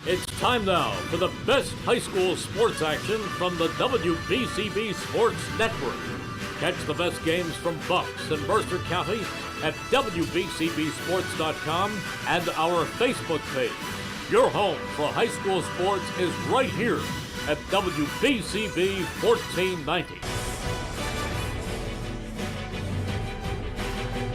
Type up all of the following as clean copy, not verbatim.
It's time now for the best high school sports action from the WBCB Sports Network. Catch the best games from Bucks and Mercer County at WBCBSports.com and our Facebook page. Your home for high school sports is right here at WBCB 1490.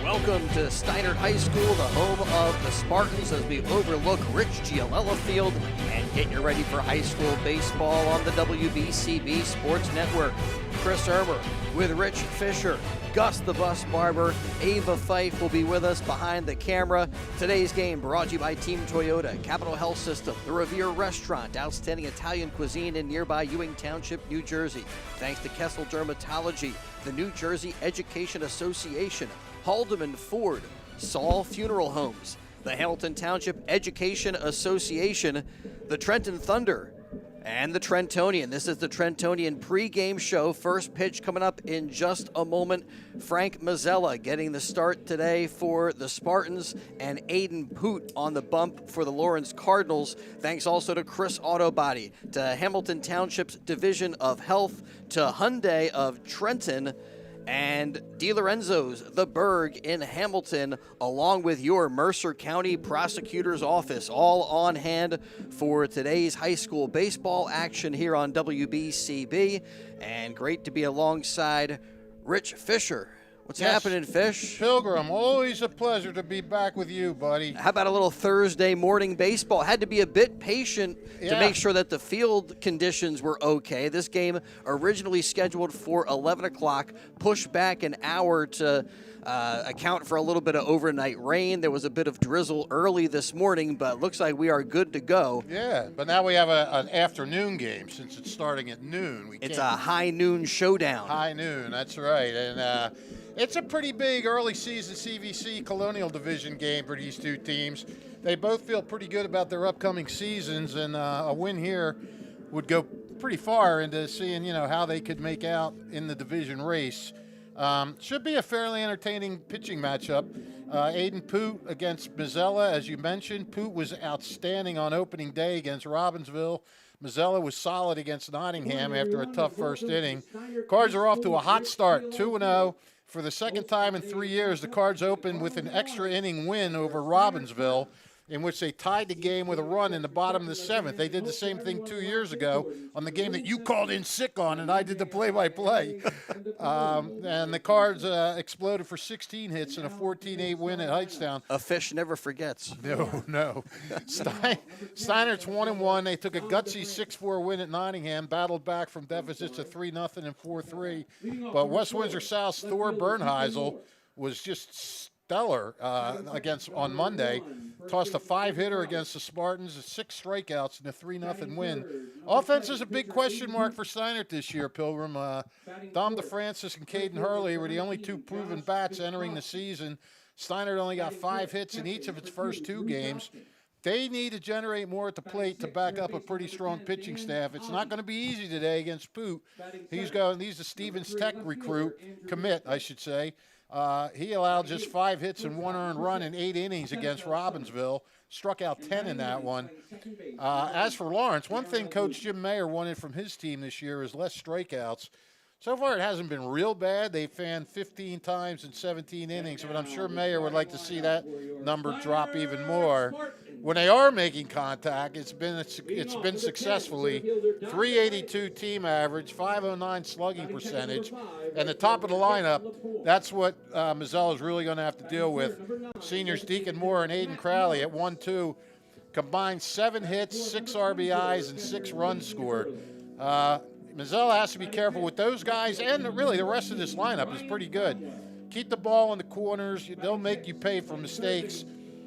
Welcome to Steinert High School, the home of the Spartans, as we overlook Rich Gialella Field and get you ready for high school baseball on the WBCB Sports Network. Chris Ermer with Rich Fisher, Gus the Bus Barber, Ava Fife will be with us behind the camera. Today's game brought to you by Team Toyota, Capital Health System, the Revere Restaurant, outstanding Italian cuisine in nearby Ewing Township, New Jersey. Thanks to Kessel Dermatology, the New Jersey Education Association, Haldeman Ford, Saul Funeral Homes, the Hamilton Township Education Association, the Trenton Thunder, and the Trentonian. This is the Trentonian pregame show. First pitch coming up in just a moment. Frank Mazzella getting the start today for the Spartans, and Aiden Poot on the bump for the Lawrence Cardinals. Thanks also to Chris Autobody, to Hamilton Township's Division of Health, to Hyundai of Trenton, and DiLorenzo's The Berg in Hamilton, along with your Mercer County Prosecutor's Office, all on hand for today's high school baseball action here on WBCB. And great to be alongside Rich Fisher. What's happening, Fish? Pilgrim, always a pleasure to be back with you, buddy. How about a little Thursday morning baseball? Had to be a bit patient to make sure that the field conditions were okay. This game originally scheduled for 11 o'clock, pushed back an hour to account for a little bit of overnight rain. There was a bit of drizzle early this morning, but looks like we are good to go. Yeah, but now we have an afternoon game since it's starting at noon. It's a high noon showdown. High noon, that's right. And it's a pretty big early season CVC Colonial Division game for these two teams. They both feel pretty good about their upcoming seasons, and a win here would go pretty far into seeing, how they could make out in the division race. Should be a fairly entertaining pitching matchup. Aiden Poot against Mazzella, as you mentioned. Poot was outstanding on opening day against Robbinsville. Mazzella was solid against Nottingham after a tough first inning. Cards are off to a hot start, 2-0. For the second time in 3 years, the Cards opened with an extra inning win over Robbinsville, in which they tied the game with a run in the bottom of the seventh. They did the same thing 2 years ago on the game that you called in sick on, and I did the play-by-play. And the Cards exploded for 16 hits and a 14-8 win at Hightstown. A Fish never forgets. No. Steinert's 1-1. They took a gutsy 6-4 win at Nottingham, battled back from deficits of 3-0 and 4-3. But West Windsor South's Thor Bernheisel was just stellar on Monday. Tossed a 5-hitter against the Spartans, 6 strikeouts, and a 3-0 win. Offense is a big question mark for Steinert this year, Pilgrim. Dom DeFrancis and Caden Hurley were the only two proven bats entering the season. Steinert only got 5 hits in each of its first 2 games. They need to generate more at the plate to back up a pretty strong pitching staff. It's not going to be easy today against Poot. He's a Stevens Tech commit, I should say. He allowed just 5 hits and 1 earned run in 8 innings against Robbinsville. Struck out 10 in that one. As for Lawrence, one thing Coach Jim Mayer wanted from his team this year is less strikeouts. So far, it hasn't been real bad. They fanned 15 times in 17 innings, but I'm sure Mayer would like to see that number drop even more. When they are making contact, it's been successfully 382 team average, 509 slugging percentage, and the top of the lineup. That's what Mazzella is really going to have to deal with. Seniors Deacon Moore and Aiden Crowley at 1-2 combined 7 hits, 6 RBIs, and 6 runs scored. Mazzella has to be careful with those guys, and really the rest of this lineup is pretty good. Keep the ball in the corners. They'll make you pay for mistakes.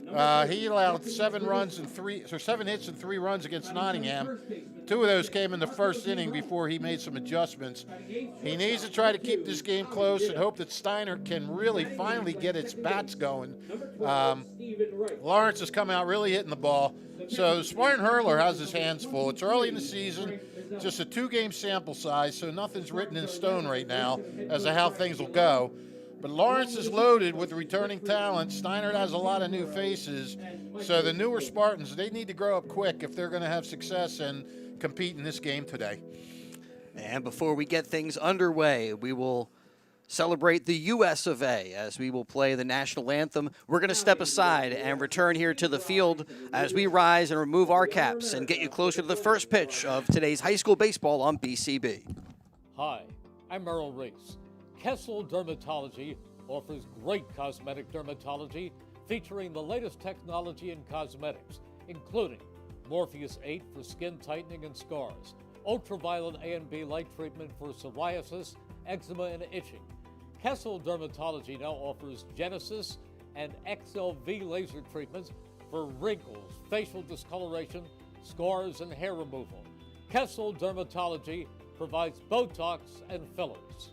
He allowed 7 hits and 3 runs against Nottingham. 2 of those came in the first inning before he made some adjustments. He needs to try to keep this game close and hope that Steinert can really finally get its bats going. Lawrence has come out really hitting the ball. So Spartan Hurler has his hands full. It's early in the season, just a 2-game sample size, so nothing's written in stone right now as to how things will go. But Lawrence is loaded with returning talent. Steinert has a lot of new faces. So the newer Spartans, they need to grow up quick if they're going to have success and compete in this game today. And before we get things underway, we will celebrate the U.S. of A. as we will play the national anthem. We're going to step aside and return here to the field as we rise and remove our caps and get you closer to the first pitch of today's high school baseball on BCB. Hi, I'm Merrill Reese. Kessel Dermatology offers great cosmetic dermatology featuring the latest technology in cosmetics, including Morpheus 8 for skin tightening and scars, ultraviolet A and B light treatment for psoriasis, eczema, and itching. Kessel Dermatology now offers Genesis and XLV laser treatments for wrinkles, facial discoloration, scars, and hair removal. Kessel Dermatology provides Botox and fillers.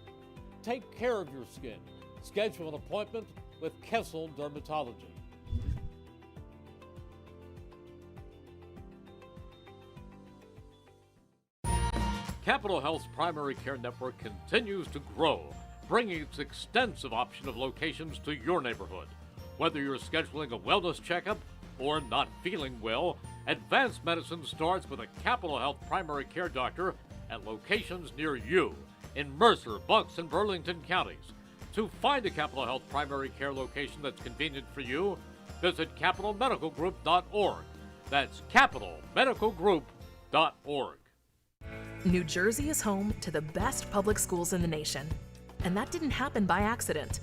Take care of your skin. Schedule an appointment with Kessel Dermatology. Capital Health's primary care network continues to grow, bringing its extensive option of locations to your neighborhood. Whether you're scheduling a wellness checkup or not feeling well, advanced medicine starts with a Capital Health primary care doctor at locations near you in Mercer, Bucks, and Burlington counties. To find a Capital Health primary care location that's convenient for you, visit capitalmedicalgroup.org. That's capitalmedicalgroup.org. New Jersey is home to the best public schools in the nation, and that didn't happen by accident.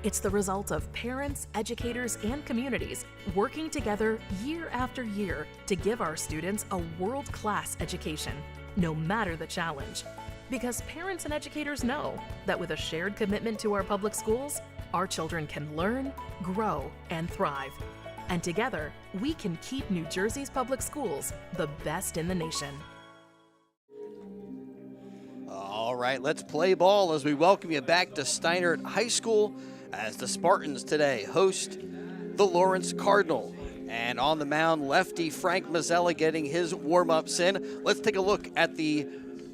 It's the result of parents, educators, and communities working together year after year to give our students a world-class education, no matter the challenge. Because parents and educators know that with a shared commitment to our public schools, our children can learn, grow, and thrive. And together, we can keep New Jersey's public schools the best in the nation. All right, let's play ball as we welcome you back to Steinert High School as the Spartans today host the Lawrence Cardinal. And on the mound, lefty Frank Mazzella getting his warm-ups in. Let's take a look at the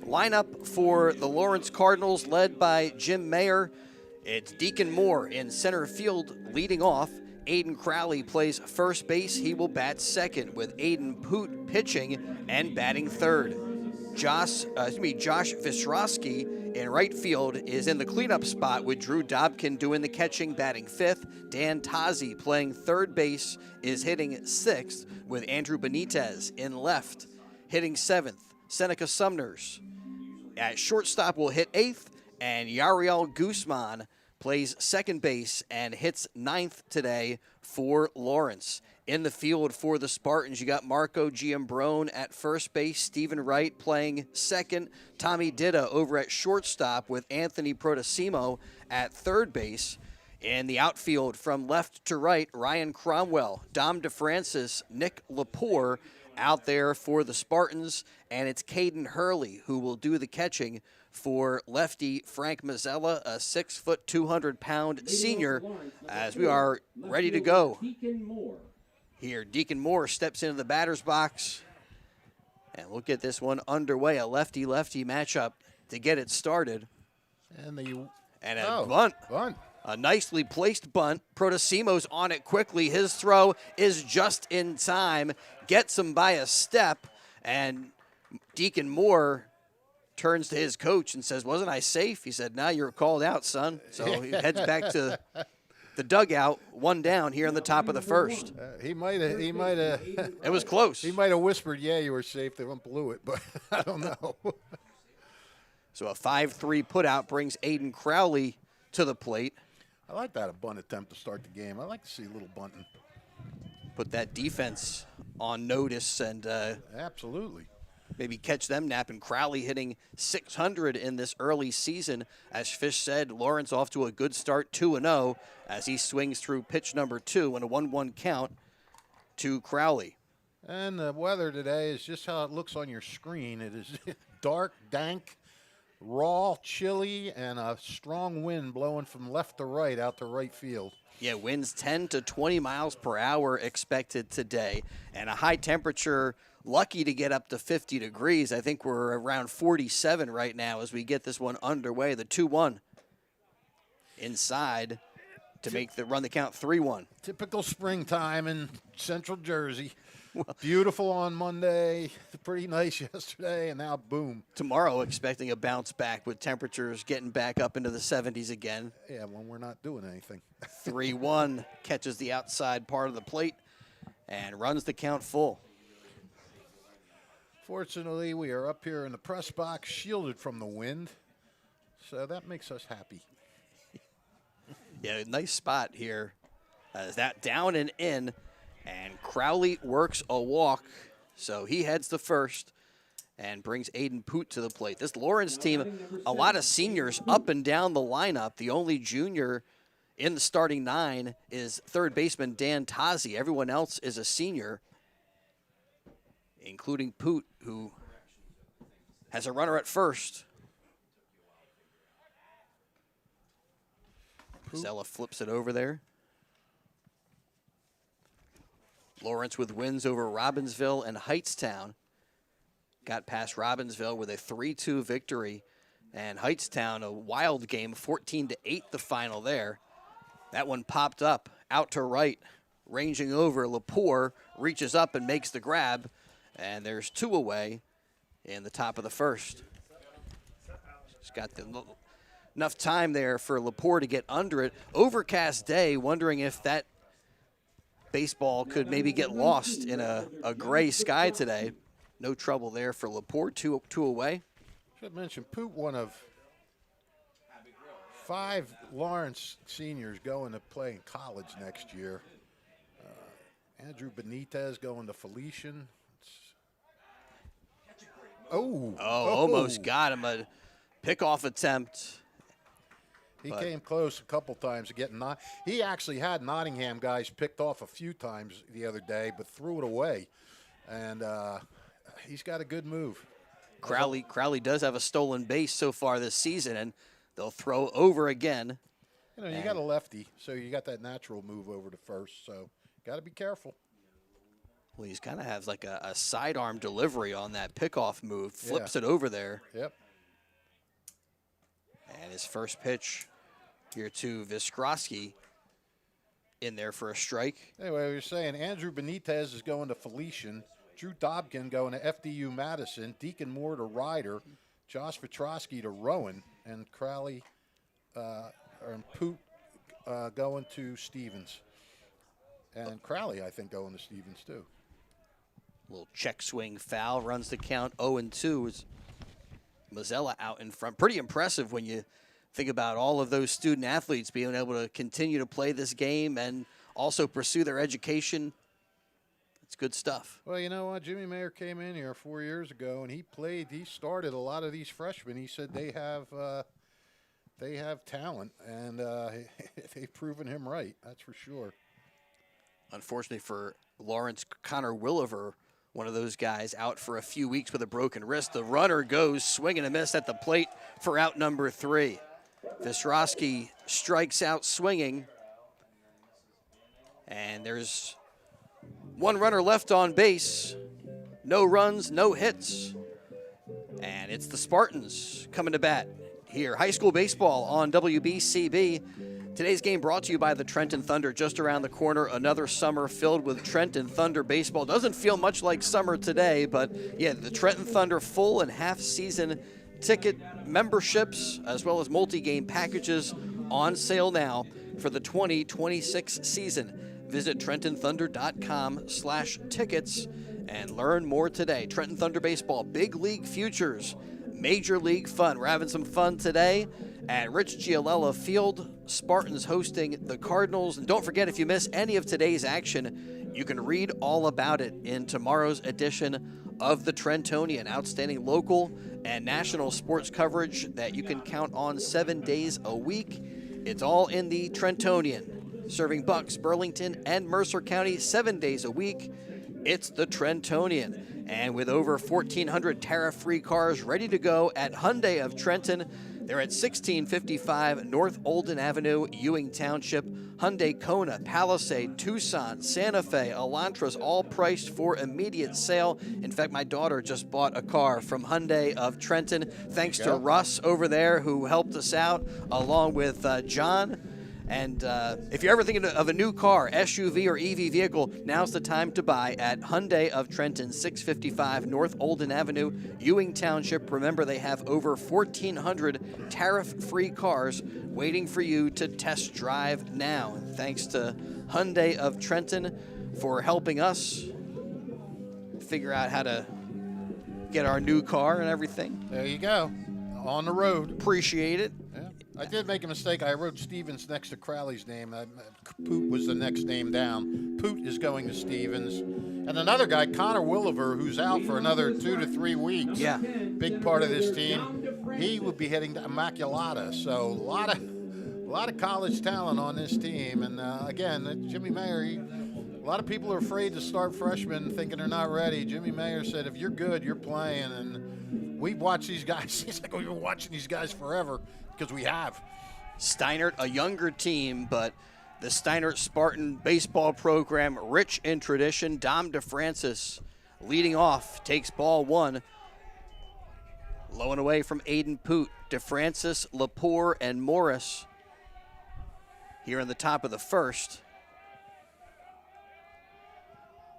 lineup for the Lawrence Cardinals, led by Jim Mayer. It's Deacon Moore in center field leading off. Aiden Crowley plays first base. He will bat second, with Aiden Poot pitching and batting third. Josh Vishrosky in right field is in the cleanup spot, with Drew Dobkin doing the catching, batting fifth. Dan Tazi playing third base is hitting sixth, with Andrew Benitez in left hitting seventh. Seneca Sumners at shortstop will hit eighth, and Yariel Guzman plays second base and hits ninth today for Lawrence. In the field for the Spartans, you got Marco Giambrone at first base, Stephen Wright playing second, Tommy Ditta over at shortstop with Anthony Protosimo at third base. In the outfield from left to right, Ryan Cromwell, Dom DeFrancis, Nick Lepore out there for the Spartans, and it's Caden Hurley who will do the catching for lefty Frank Mazzella, a 6', 200-pound senior, as we are ready to go. Here, Deacon Moore steps into the batter's box, and we'll get this one underway. A lefty-lefty matchup to get it started. And a bunt. A nicely placed bunt. Protosimo's on it quickly. His throw is just in time. Gets him by a step, and Deacon Moore turns to his coach and says, "Wasn't I safe?" He said, "Now you're called out, son." So he heads back to the dugout, one down here in the top of the first. He might have. It was close. He might have whispered, "Yeah, you were safe." They went blew it, but I don't know. So a 5-3 putout brings Aiden Crowley to the plate. I like that, a bunt attempt to start the game. I like to see a little bunting. Put that defense on notice and absolutely maybe catch them napping. Crowley hitting .600 in this early season. As Fish said, Lawrence off to a good start, 2-0, as he swings through pitch number 2 and a 1-1 count to Crowley. And the weather today is just how it looks on your screen. It is dark, dank, raw, chilly, and a strong wind blowing from left to right out to right field. Yeah, winds 10 to 20 miles per hour expected today, and a high temperature, lucky to get up to 50 degrees. I think we're around 47 right now as we get this one underway, the 2-1. inside to run the count 3-1. Typical springtime in Central Jersey. Beautiful on Monday, pretty nice yesterday, and now boom. Tomorrow expecting a bounce back with temperatures getting back up into the 70s again. Yeah, when we're not doing anything. 3-1, catches the outside part of the plate and runs the count full. Fortunately, we are up here in the press box, shielded from the wind, so that makes us happy. Yeah, nice spot here. Is that down and in, and Crowley works a walk, so he heads to first and brings Aiden Poot to the plate. This Lawrence team, a lot of seniors up and down the lineup. The only junior in the starting 9 is third baseman Dan Tazi. Everyone else is a senior, including Poot, who has a runner at first. Zella flips it over there. Lawrence with wins over Robbinsville and Heightstown. Got past Robbinsville with a 3-2 victory. And Heightstown, a wild game, 14-8 the final there. That one popped up, out to right, ranging over. Lepore reaches up and makes the grab. And there's 2 away in the top of the first. He's got enough time there for Lepore to get under it. Overcast day, wondering if that baseball could maybe get lost in a gray sky today. No trouble there for Lepore, 2 away. Should mention Poot, one of 5 Lawrence seniors going to play in college next year. Andrew Benitez going to Felician. Almost got him. A pickoff attempt. He came close a couple times to getting he actually had Nottingham guys picked off a few times the other day, but threw it away. And he's got a good move. Crowley does have a stolen base so far this season, and they'll throw over again. You know, you got a lefty, so you got that natural move over to first, so got to be careful. Well, he's kind of has like a sidearm delivery on that pickoff move, flips it over there. Yep. And his first pitch here to Viskrosky in there for a strike. Anyway, we were saying Andrew Benitez is going to Felician, Drew Dobkin going to FDU Madison, Deacon Moore to Ryder, Josh Petrosky to Rowan, and Crowley and Poot going to Stevens. And Crowley, I think, going to Stevens, too. Little check swing foul, runs the count 0-2. Mazzella out in front. Pretty impressive when you think about all of those student athletes being able to continue to play this game and also pursue their education. It's good stuff. Well, you know what? Jimmy Mayer came in here 4 years ago, and he started a lot of these freshmen. He said they have talent, and they've proven him right. That's for sure. Unfortunately for Lawrence, Connor Williver, one of those guys, out for a few weeks with a broken wrist. The runner goes swing and a miss at the plate for out number 3. Viskrosky strikes out swinging. And there's one runner left on base. No runs, no hits. And it's the Spartans coming to bat here. High school baseball on WBCB. Today's game brought to you by the Trenton Thunder. Just around the corner, another summer filled with Trenton Thunder baseball. Doesn't feel much like summer today, but yeah, the Trenton Thunder full and half-season ticket memberships, as well as multi-game packages on sale now for the 2026 season. Visit TrentonThunder.com/tickets and learn more today. Trenton Thunder baseball, big league futures, major league fun. We're having some fun today at Rich Gialella Field. Spartans hosting the Cardinals. And don't forget, if you miss any of today's action, you can read all about it in tomorrow's edition of the Trentonian. Outstanding local and national sports coverage that you can count on 7 days a week. It's all in the Trentonian, serving Bucks, Burlington, and Mercer County 7 days a week. It's the Trentonian. And with over 1,400 tariff-free cars ready to go at Hyundai of Trenton, They're at 1655 North Olden Avenue, Ewing Township. Hyundai Kona, Palisade, Tucson, Santa Fe, Elantras, all priced for immediate sale. In fact, my daughter just bought a car from Hyundai of Trenton. Thanks to Russ over there who helped us out, along with John. And if you're ever thinking of a new car, SUV or EV vehicle, now's the time to buy at Hyundai of Trenton, 655 North Olden Avenue, Ewing Township. Remember, they have over 1,400 tariff-free cars waiting for you to test drive now. And thanks to Hyundai of Trenton for helping us figure out how to get our new car and everything. There you go. On the road. Appreciate it. I did make a mistake. I wrote Stevens next to Crowley's name. Poot was the next name down. Poot is going to Stevens. And another guy, Connor Williver, who's out for another 2 to 3 weeks. Yeah. Big part of this team. He would be heading to Immaculata. So a lot of college talent on this team. And again, Jimmy Mayer, a lot of people are afraid to start freshmen thinking they're not ready. Jimmy Mayer said, if you're good, you're playing. And we've watched these guys. It's like we've been watching these guys forever. Because we have. Steinert, a younger team, but the Steinert Spartan baseball program, rich in tradition. Dom DeFrancis leading off, takes ball one. Low and away from Aiden Poot. DeFrancis, Lepore, and Morris here in the top of the first.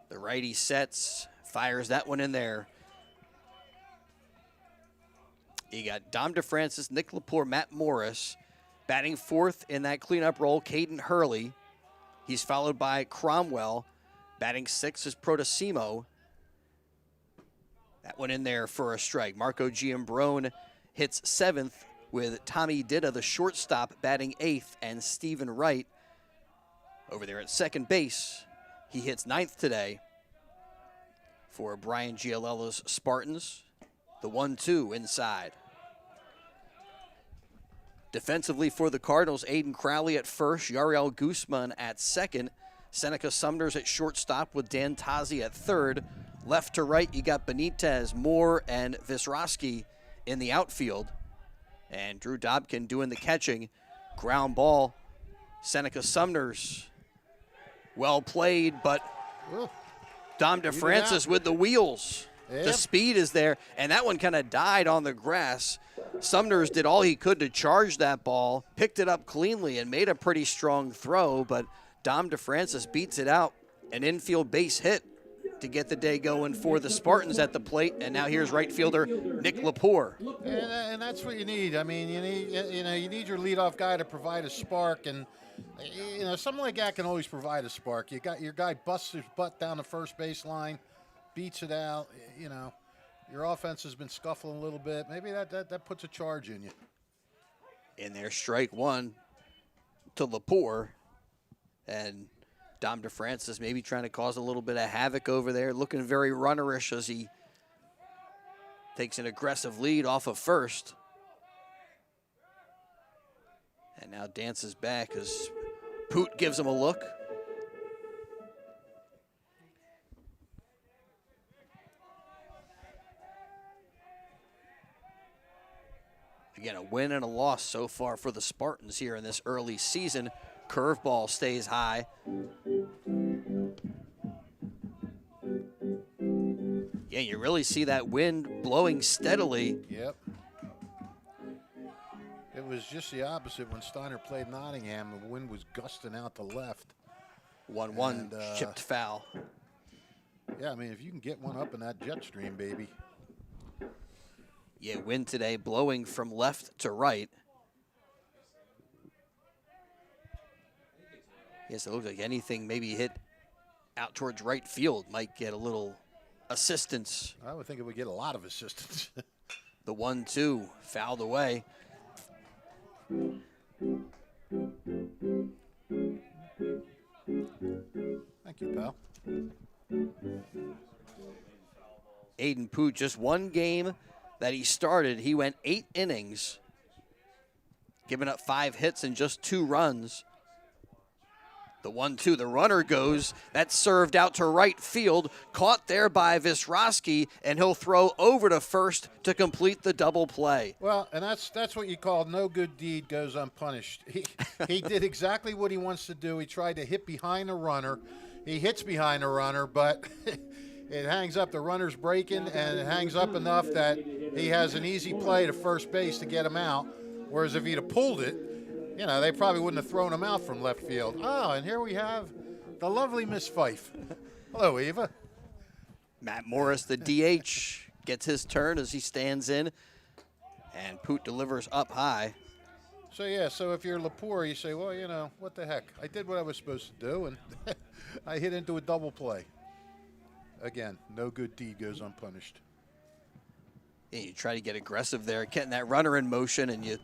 The righty sets, fires that one in there. You got Dom DeFrancis, Nick Lepore, Matt Morris. Batting fourth in that cleanup role, Caden Hurley. He's followed by Cromwell. Batting sixth is Protosimo. That one in there for a strike. Marco Giambrone hits seventh with Tommy Ditta, the shortstop, batting eighth, and Stephen Wright over there at second base. He hits ninth today for Brian Gialella's Spartans. The 1-2 inside. Defensively for the Cardinals, Aiden Crowley at first, Yariel Guzman at second, Seneca Sumners at shortstop with Dan Tazi at third. Left to right, you got Benitez, Moore, and Visrosky in the outfield. And Drew Dobkin doing the catching. Ground ball, Seneca Sumners. Well played, but Dom DeFrancis with the wheels. Yep. The speed is there, and that one kind of died on the grass. Sumners did all he could to charge that ball, picked it up cleanly, and made a pretty strong throw, but Dom DeFrancis beats it out. An infield base hit to get the day going for the Spartans at the plate, and now here's right fielder Nick Lepore. And that's what you need. I mean, you need your leadoff guy to provide a spark, and someone like that can always provide a spark. You got your guy busts his butt down the first baseline, beats it out. Your offense has been scuffling a little bit. Maybe that puts a charge in you. In there, strike one to Lepore, and Dom DeFrancis maybe trying to cause a little bit of havoc over there, looking very runnerish as he takes an aggressive lead off of first. And now dances back as Poot gives him a look. Again, a win and a loss so far for the Spartans here in this early season. Curveball stays high. Yeah, you really see that wind blowing steadily. Yep. It was just the opposite when Steiner played Nottingham. The wind was gusting out to left. 1-1 chipped foul. Yeah, I mean, if you can get one up in that jet stream, baby. Yeah, wind today blowing from left to right. Yes, it looks like anything maybe hit out towards right field might get a little assistance. I would think it would get a lot of assistance. The 1-2 fouled away. Thank you, pal. Aiden Poot, just one game that he started, he went 8 innings, giving up 5 hits and just 2 runs. The 1-2, the runner goes. That's served out to right field, caught there by Visrosky, and he'll throw over to first to complete the double play. Well, and that's what you call no good deed goes unpunished. He did exactly what he wants to do. He tried to hit behind the runner. He hits behind the runner, but it hangs up. The runner's breaking, and it hangs up enough that he has an easy play to first base to get him out. Whereas if he'd have pulled it, you know, they probably wouldn't have thrown him out from left field. Oh, and here we have the lovely Miss Fife. Hello, Eva. Matt Morris, the DH, gets his turn as he stands in, and Poot delivers up high. So, yeah, so if you're Lepore, you say, well, you know, what the heck? I did what I was supposed to do, and I hit into a double play. Again, no good deed goes unpunished. Yeah, you try to get aggressive there, getting that runner in motion, and you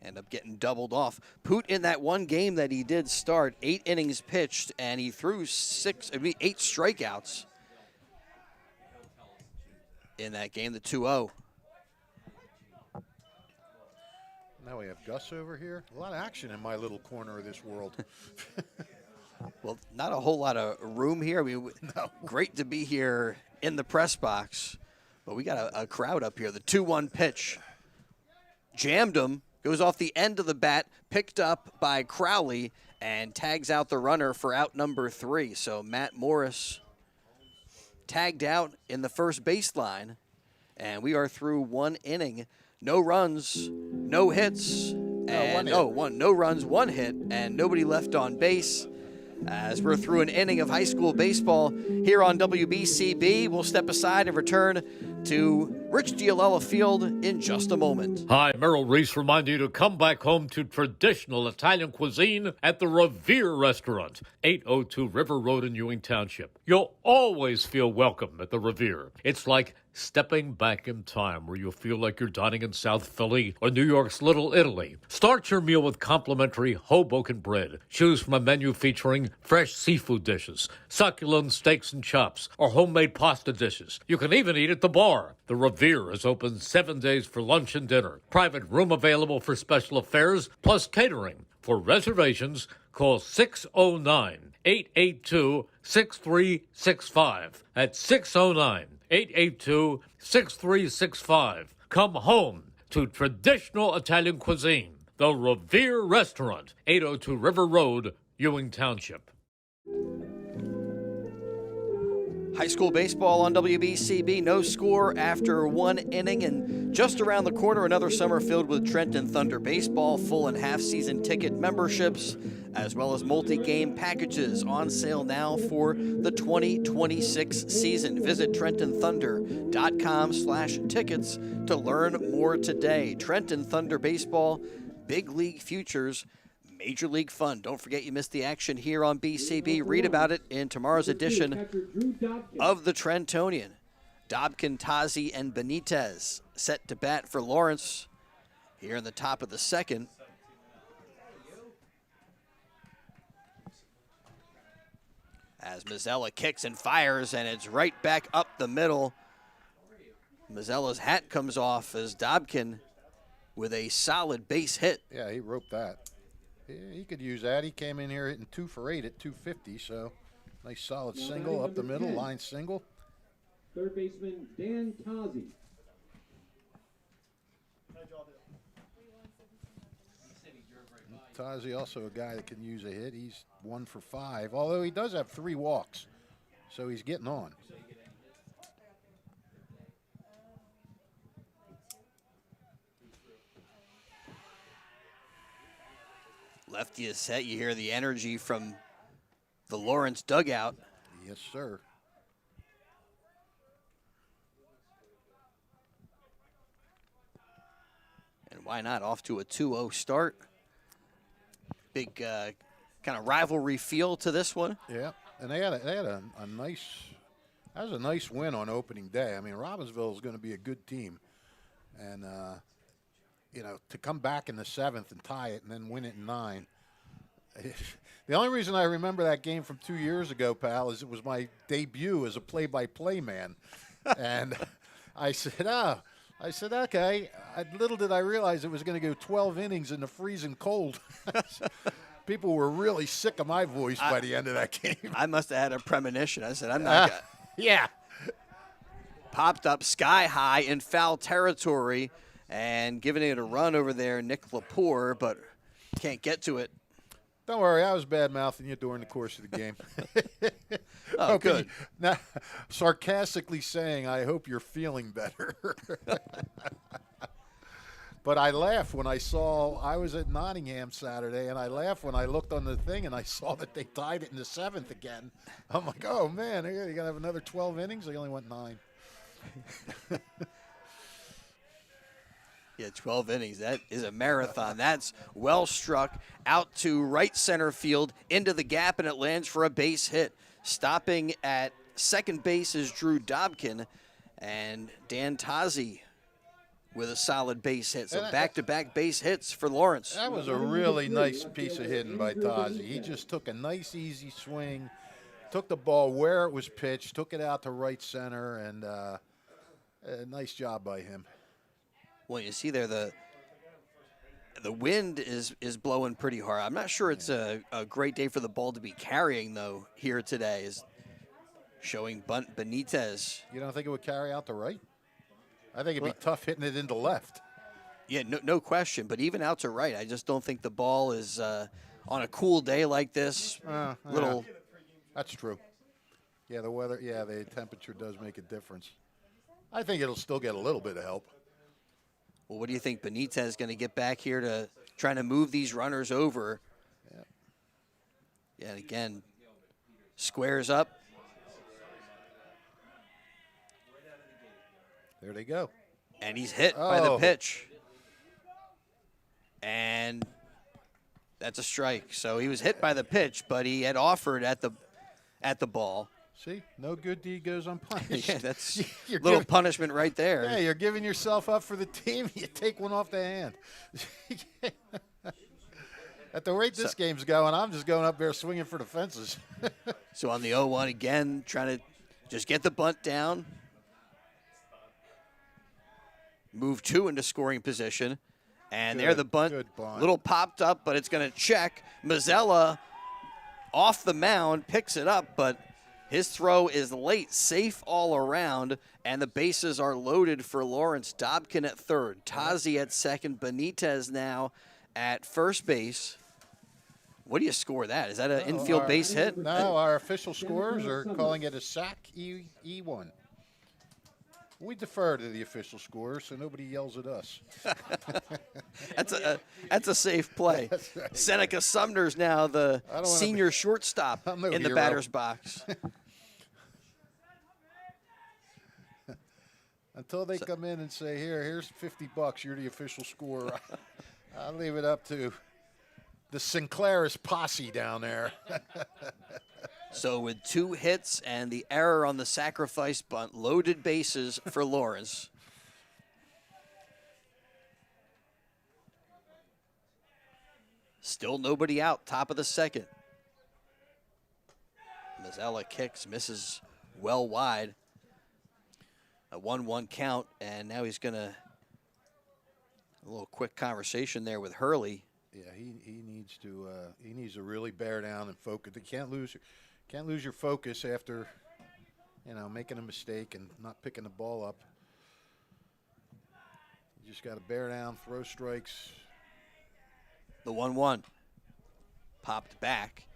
end up getting doubled off. Poot, in that one game that he did start, 8 innings pitched, and he threw 8 strikeouts in that game, the 2-0. Now we have Gus over here. A lot of action in my little corner of this world. Well, not a whole lot of room here. I mean, no. Great to be here in the press box, but we got a crowd up here. The 2-1 pitch. Jammed him. Goes off the end of the bat, picked up by Crowley, and tags out the runner for out number 3. So Matt Morris tagged out in the first baseline, and we are through 1 inning. No runs, no hits, and no runs, 1 hit, and nobody left on base. As we're through an inning of high school baseball here on WBCB, we'll step aside and return to Rich Giolella Field in just a moment. Hi, Merrill Reese reminding you to come back home to traditional Italian cuisine at the Revere Restaurant, 802 River Road in Ewing Township. You'll always feel welcome at the Revere. It's like stepping back in time where you'll feel like you're dining in South Philly or New York's Little Italy. Start your meal with complimentary Hoboken bread. Choose from a menu featuring fresh seafood dishes, succulent steaks and chops, or homemade pasta dishes. You can even eat at the bar. The Revere is open 7 days for lunch and dinner. Private room available for special affairs, plus catering. For reservations, call 609-882-6365. That's 609-882-6365. Come home to traditional Italian cuisine. The Revere Restaurant, 802 River Road, Ewing Township. High school baseball on WBCB, no score after 1 inning, and just around the corner, another summer filled with Trenton Thunder baseball, full and half-season ticket memberships, as well as multi-game packages on sale now for the 2026 season. Visit TrentonThunder.com/tickets to learn more today. Trenton Thunder baseball, big league futures, Major League Fun. Don't forget you missed the action here on BCB. Read about it in tomorrow's edition of the Trentonian. Dobkin, Tazi, and Benitez set to bat for Lawrence here in the top of the second. As Mazzella kicks and fires, and it's right back up the middle. Mazzella's hat comes off as Dobkin with a solid base hit. Yeah, he roped that. He could use that. He came in here hitting 2 for 8 at 250, so nice solid single up the middle, line single. Third baseman Dan Tazi. Tazi also a guy that can use a hit. He's 1 for 5, although he does have 3 walks, so he's getting on. Lefty is set. You hear the energy from the Lawrence dugout. Yes, sir. And why not? Off to a 2-0 start. Big kind of rivalry feel to this one. Yeah, and they had a nice, that was a nice win on opening day. I mean, Robbinsville is going to be a good team, and you know, to come back in the 7th and tie it and then win it in 9. The only reason I remember that game from 2 years ago, pal, is it was my debut as a play-by-play man. And I said, I I said, okay. Little did I realize it was going to go 12 innings in the freezing cold. People were really sick of my voice by the end of that game. I must have had a premonition. I said, I'm not going to. Yeah. Popped up sky high in foul territory and giving it a run over there, Nick Lepore, but can't get to it. Don't worry, I was bad-mouthing you during the course of the game. Oh, good. Now, sarcastically saying, I hope you're feeling better. But I laughed when I was at Nottingham Saturday, and I laughed when I looked on the thing and I saw that they tied it in the 7th again. I'm like, oh, man, you're going to have another 12 innings? They only went 9. Yeah, 12 innings. That is a marathon. That's well struck out to right center field into the gap, and it lands for a base hit. Stopping at second base is Drew Dobkin, and Dan Tazi with a solid base hit. So back-to-back base hits for Lawrence. That was a really nice piece of hitting by Tazi. He just took a nice, easy swing, took the ball where it was pitched, took it out to right center, and a nice job by him. Well, you see there the wind is blowing pretty hard. I'm not sure it's a great day for the ball to be carrying, though, here today, is showing Bunt Benitez. You don't think it would carry out to right? I think it'd be tough hitting it into left. Yeah, no question. But even out to right, I just don't think the ball is on a cool day like this. Little. That's true. Yeah, the weather. Yeah, the temperature does make a difference. I think it'll still get a little bit of help. Well, what do you think? Benitez is going to get back here to trying to move these runners over. Yeah, and again, squares up. There they go. And he's hit by the pitch. And that's a strike. So he was hit by the pitch, but he had offered at the ball. See, no good deed goes unpunished. Yeah, that's a little punishment right there. Yeah, you're giving yourself up for the team. You take one off the hand. At the rate this game's going, I'm just going up there swinging for the fences. So on the 0-1 again, trying to just get the bunt down. Move 2 into scoring position. And there the bunt, little popped up, but it's going to check. Mazzella off the mound, picks it up, but his throw is late, safe all around, and the bases are loaded for Lawrence. Dobkin at third, Tazi at second, Benitez now at first base. What do you score that? Is that an infield base hit? No, our official scorers are calling it a sac E1. We defer to the official scorers, so nobody yells at us. That's a safe play. Right. Seneca Sumner's now the senior shortstop in the batter's box. Until they come in and say, here's $50, you're the official scorer. I'll leave it up to the Sinclair's posse down there. So with 2 hits and the error on the sacrifice bunt, loaded bases for Lawrence. Still nobody out, top of the second. Mazzella kicks, misses well wide. A 1-1 count, and now he's going to a little quick conversation there with Hurley. Yeah, he needs to really bear down and focus. You can't lose your focus after making a mistake and not picking the ball up. You just got to bear down, throw strikes. The 1-1 popped back.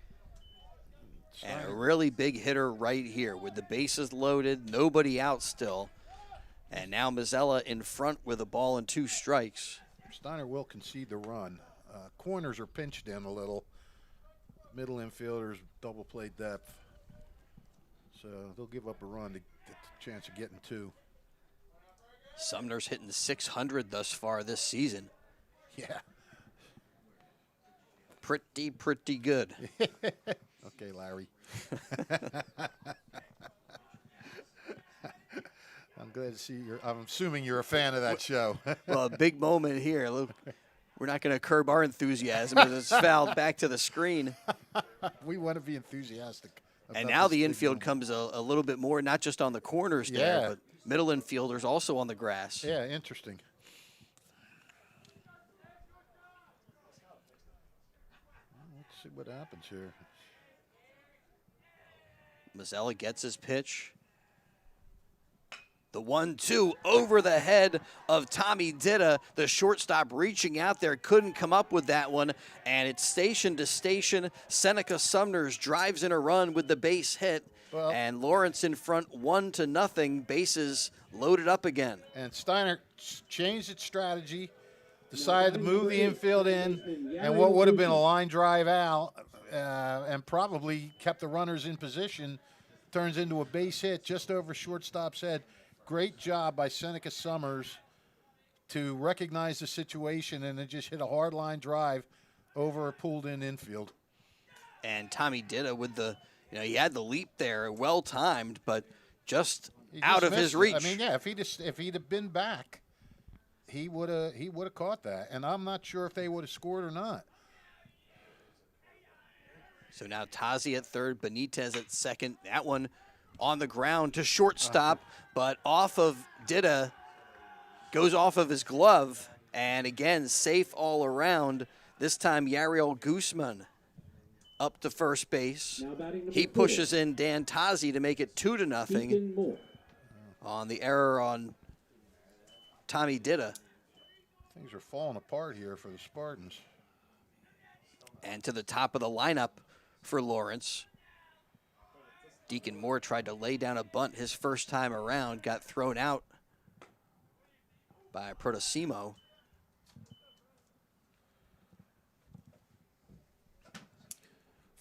And a really big hitter right here with the bases loaded, nobody out still. And now Mazzella in front with a ball and 2 strikes. Steiner will concede the run. Corners are pinched in a little. Middle infielders double play depth. So they'll give up a run to get the chance of getting 2. Sumner's hitting 600 thus far this season. Yeah. Pretty good. Okay, Larry. I'm glad to see I'm assuming you're a fan of that show. Well, a big moment here. Look, we're not going to curb our enthusiasm as it's fouled back to the screen. We want to be enthusiastic. And now the infield comes a little bit more, not just on the corners there, but middle infielders also on the grass. Yeah, interesting. Let's see what happens here. Mazzella gets his pitch. The 1-2 over the head of Tommy Ditta. The shortstop reaching out there, couldn't come up with that one. And it's station to station. Seneca Sumners drives in a run with the base hit. Well, and Lawrence in front 1-0. Bases loaded up again. And Steinert changed its strategy, decided to move the infield in, and what would have been a line drive out, and probably kept the runners in position, turns into a base hit just over shortstop's head. Great job by Seneca Summers to recognize the situation and then just hit a hard line drive over a pulled-in infield. And Tommy Ditta with the, he had the leap there, well timed, but just out of his reach. I mean, yeah, if he'd have been back, he would have caught that, and I'm not sure if they would have scored or not. So now Tazi at third, Benitez at second. That one on the ground to shortstop, but off of Ditta, goes off of his glove, and again, safe all around. This time, Yariel Guzman up to first base. He pushes in Dan Tazi to make it 2-0 on the error on Tommy Ditta. Things are falling apart here for the Spartans. And to the top of the lineup for Lawrence. Deacon Moore tried to lay down a bunt his first time around, got thrown out by Protosimo.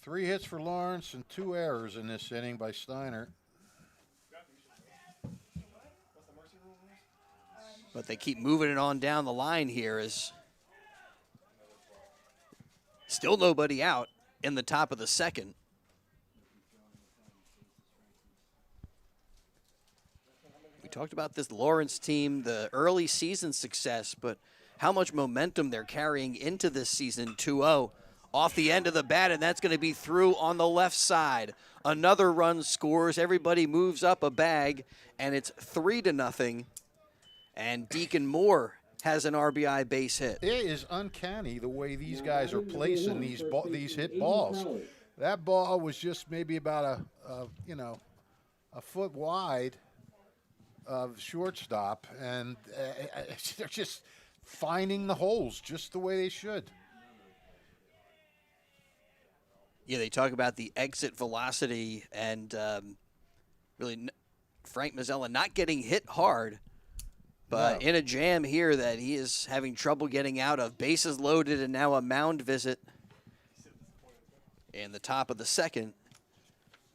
Three hits for Lawrence and 2 errors in this inning by Steinert. But they keep moving it on down the line here as still nobody out in the top of the second. We talked about this Lawrence team, the early season success, but how much momentum they're carrying into this season. 2-0 off the end of the bat, and that's going to be through on the left side. Another run scores. Everybody moves up a bag, and it's 3-0. And Deacon Moore has an RBI base hit. It is uncanny the way these guys are placing these hit balls. That ball was just maybe about a foot wide of shortstop, and they're just finding the holes just the way they should. Yeah, they talk about the exit velocity and really Frank Mazzella not getting hit hard, but in a jam here that he is having trouble getting out of. Bases loaded and now a mound visit. And the top of the second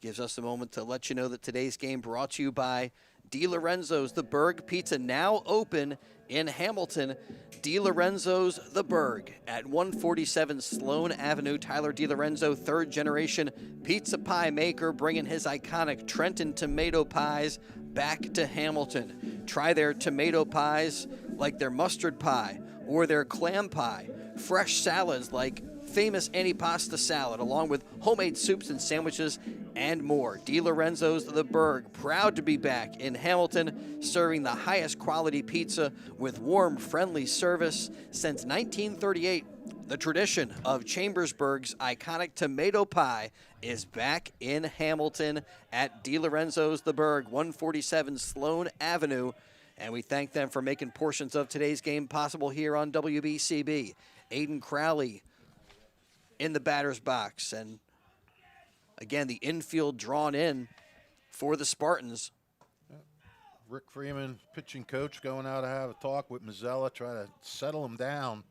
gives us a moment to let you know that today's game brought to you by DiLorenzo's The Berg Pizza, now open in Hamilton. DiLorenzo's The Berg at 147 Sloan Avenue. Tyler DiLorenzo, third-generation pizza pie maker, bringing his iconic Trenton tomato pies back to Hamilton. Try their tomato pies like their mustard pie or their clam pie. Fresh salads like famous antipasta salad, along with homemade soups and sandwiches and more. DiLorenzo's The Berg, proud to be back in Hamilton, serving the highest quality pizza with warm, friendly service since 1938. The tradition of Chambersburg's iconic tomato pie is back in Hamilton at DiLorenzo's The Berg, 147 Sloan Avenue. And we thank them for making portions of today's game possible here on WBCB. Aiden Crowley in the batter's box. And again, the infield drawn in for the Spartans. Rick Freeman, pitching coach, going out to have a talk with Mazzella, try to settle him down.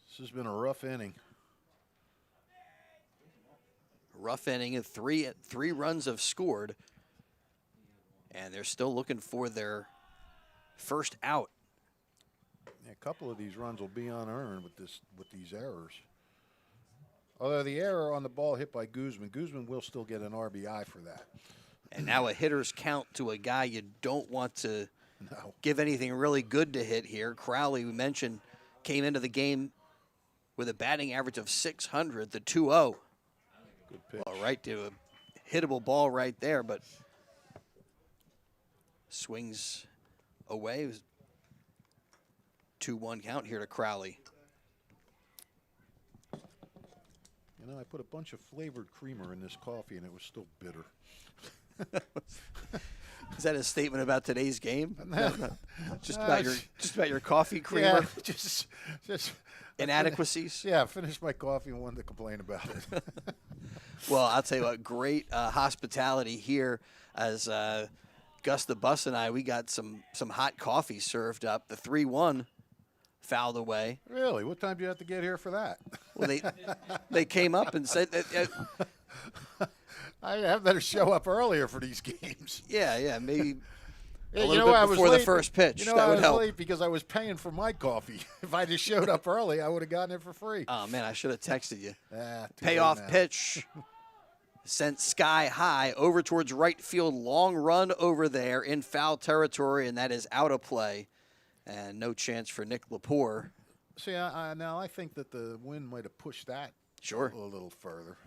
This has been a rough inning. Rough inning, and three runs have scored. And they're still looking for their first out. Yeah, a couple of these runs will be unearned with these errors. Although the error on the ball hit by Guzman will still get an RBI for that. And now a hitter's count to a guy you don't want to give anything really good to hit here. Crowley, we mentioned, came into the game with a batting average of .600, the 2-0. Good pitch. Well, right to a hittable ball right there, but Swings away. 2-1 count here to Crowley. You know, I put a bunch of flavored creamer in this coffee, and it was still bitter. Is that a statement about today's game? Just about your coffee creamer? Yeah, just inadequacies? Yeah, I finished my coffee and wanted to complain about it. Well, I'll tell you what, great hospitality here as Gus the Bus and I, we got some hot coffee served up. The 3-1 fouled away. Really? What time do you have to get here for that? Well, they came up and said that. I have better show up earlier for these games. Yeah, maybe Yeah, a little bit before the first pitch. That would help. Late because I was paying for my coffee. If I just showed up early, I would have gotten it for free. Oh, man, I should have texted you. Payoff pitch. Sent sky high over towards right field. Long run over there in foul territory, and that is out of play. And no chance for Nick Lepore. See, now I think that the wind might have pushed that a little further.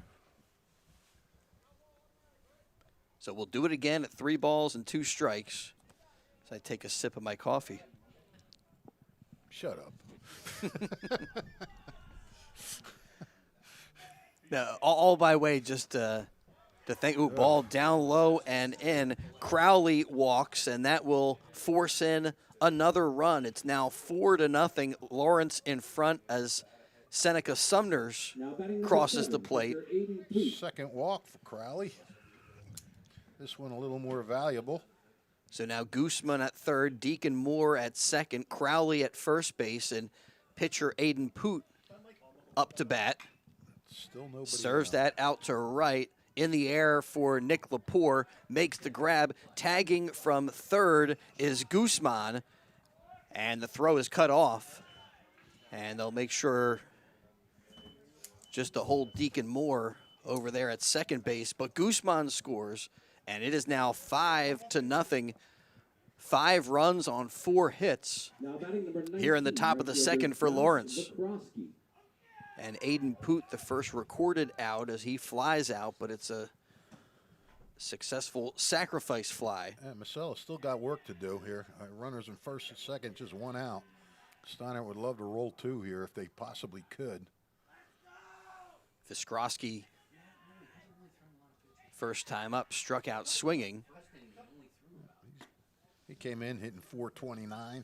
So we'll do it again at 3 balls and 2 strikes. As I take a sip of my coffee. Shut up. Now, all by way just to think. Ooh, ball down low and in. Crowley walks, and that will force in another run. It's now 4-0. Lawrence in front as Seneca Sumners crosses the plate. Second walk for Crowley. This one a little more valuable. So now Gooseman at third, Deacon Moore at second, Crowley at first base, and pitcher Aiden Poot up to bat. Still nobody serves that out to right. In the air for Nick Lepore, makes the grab. Tagging from third is Gooseman, and the throw is cut off. And they'll make sure just to hold Deacon Moore over there at second base. But Gooseman scores, and it is now 5-0. 5 runs on 4 hits here in the top of the second for Lawrence. And Aiden Poot, the first recorded out as he flies out, but it's a successful sacrifice fly. Yeah, Marcellus still got work to do here. Runners in first and second, just 1 out. Steinert would love to roll 2 here if they possibly could. Viskrosky, first time up, struck out swinging. He came in hitting .429.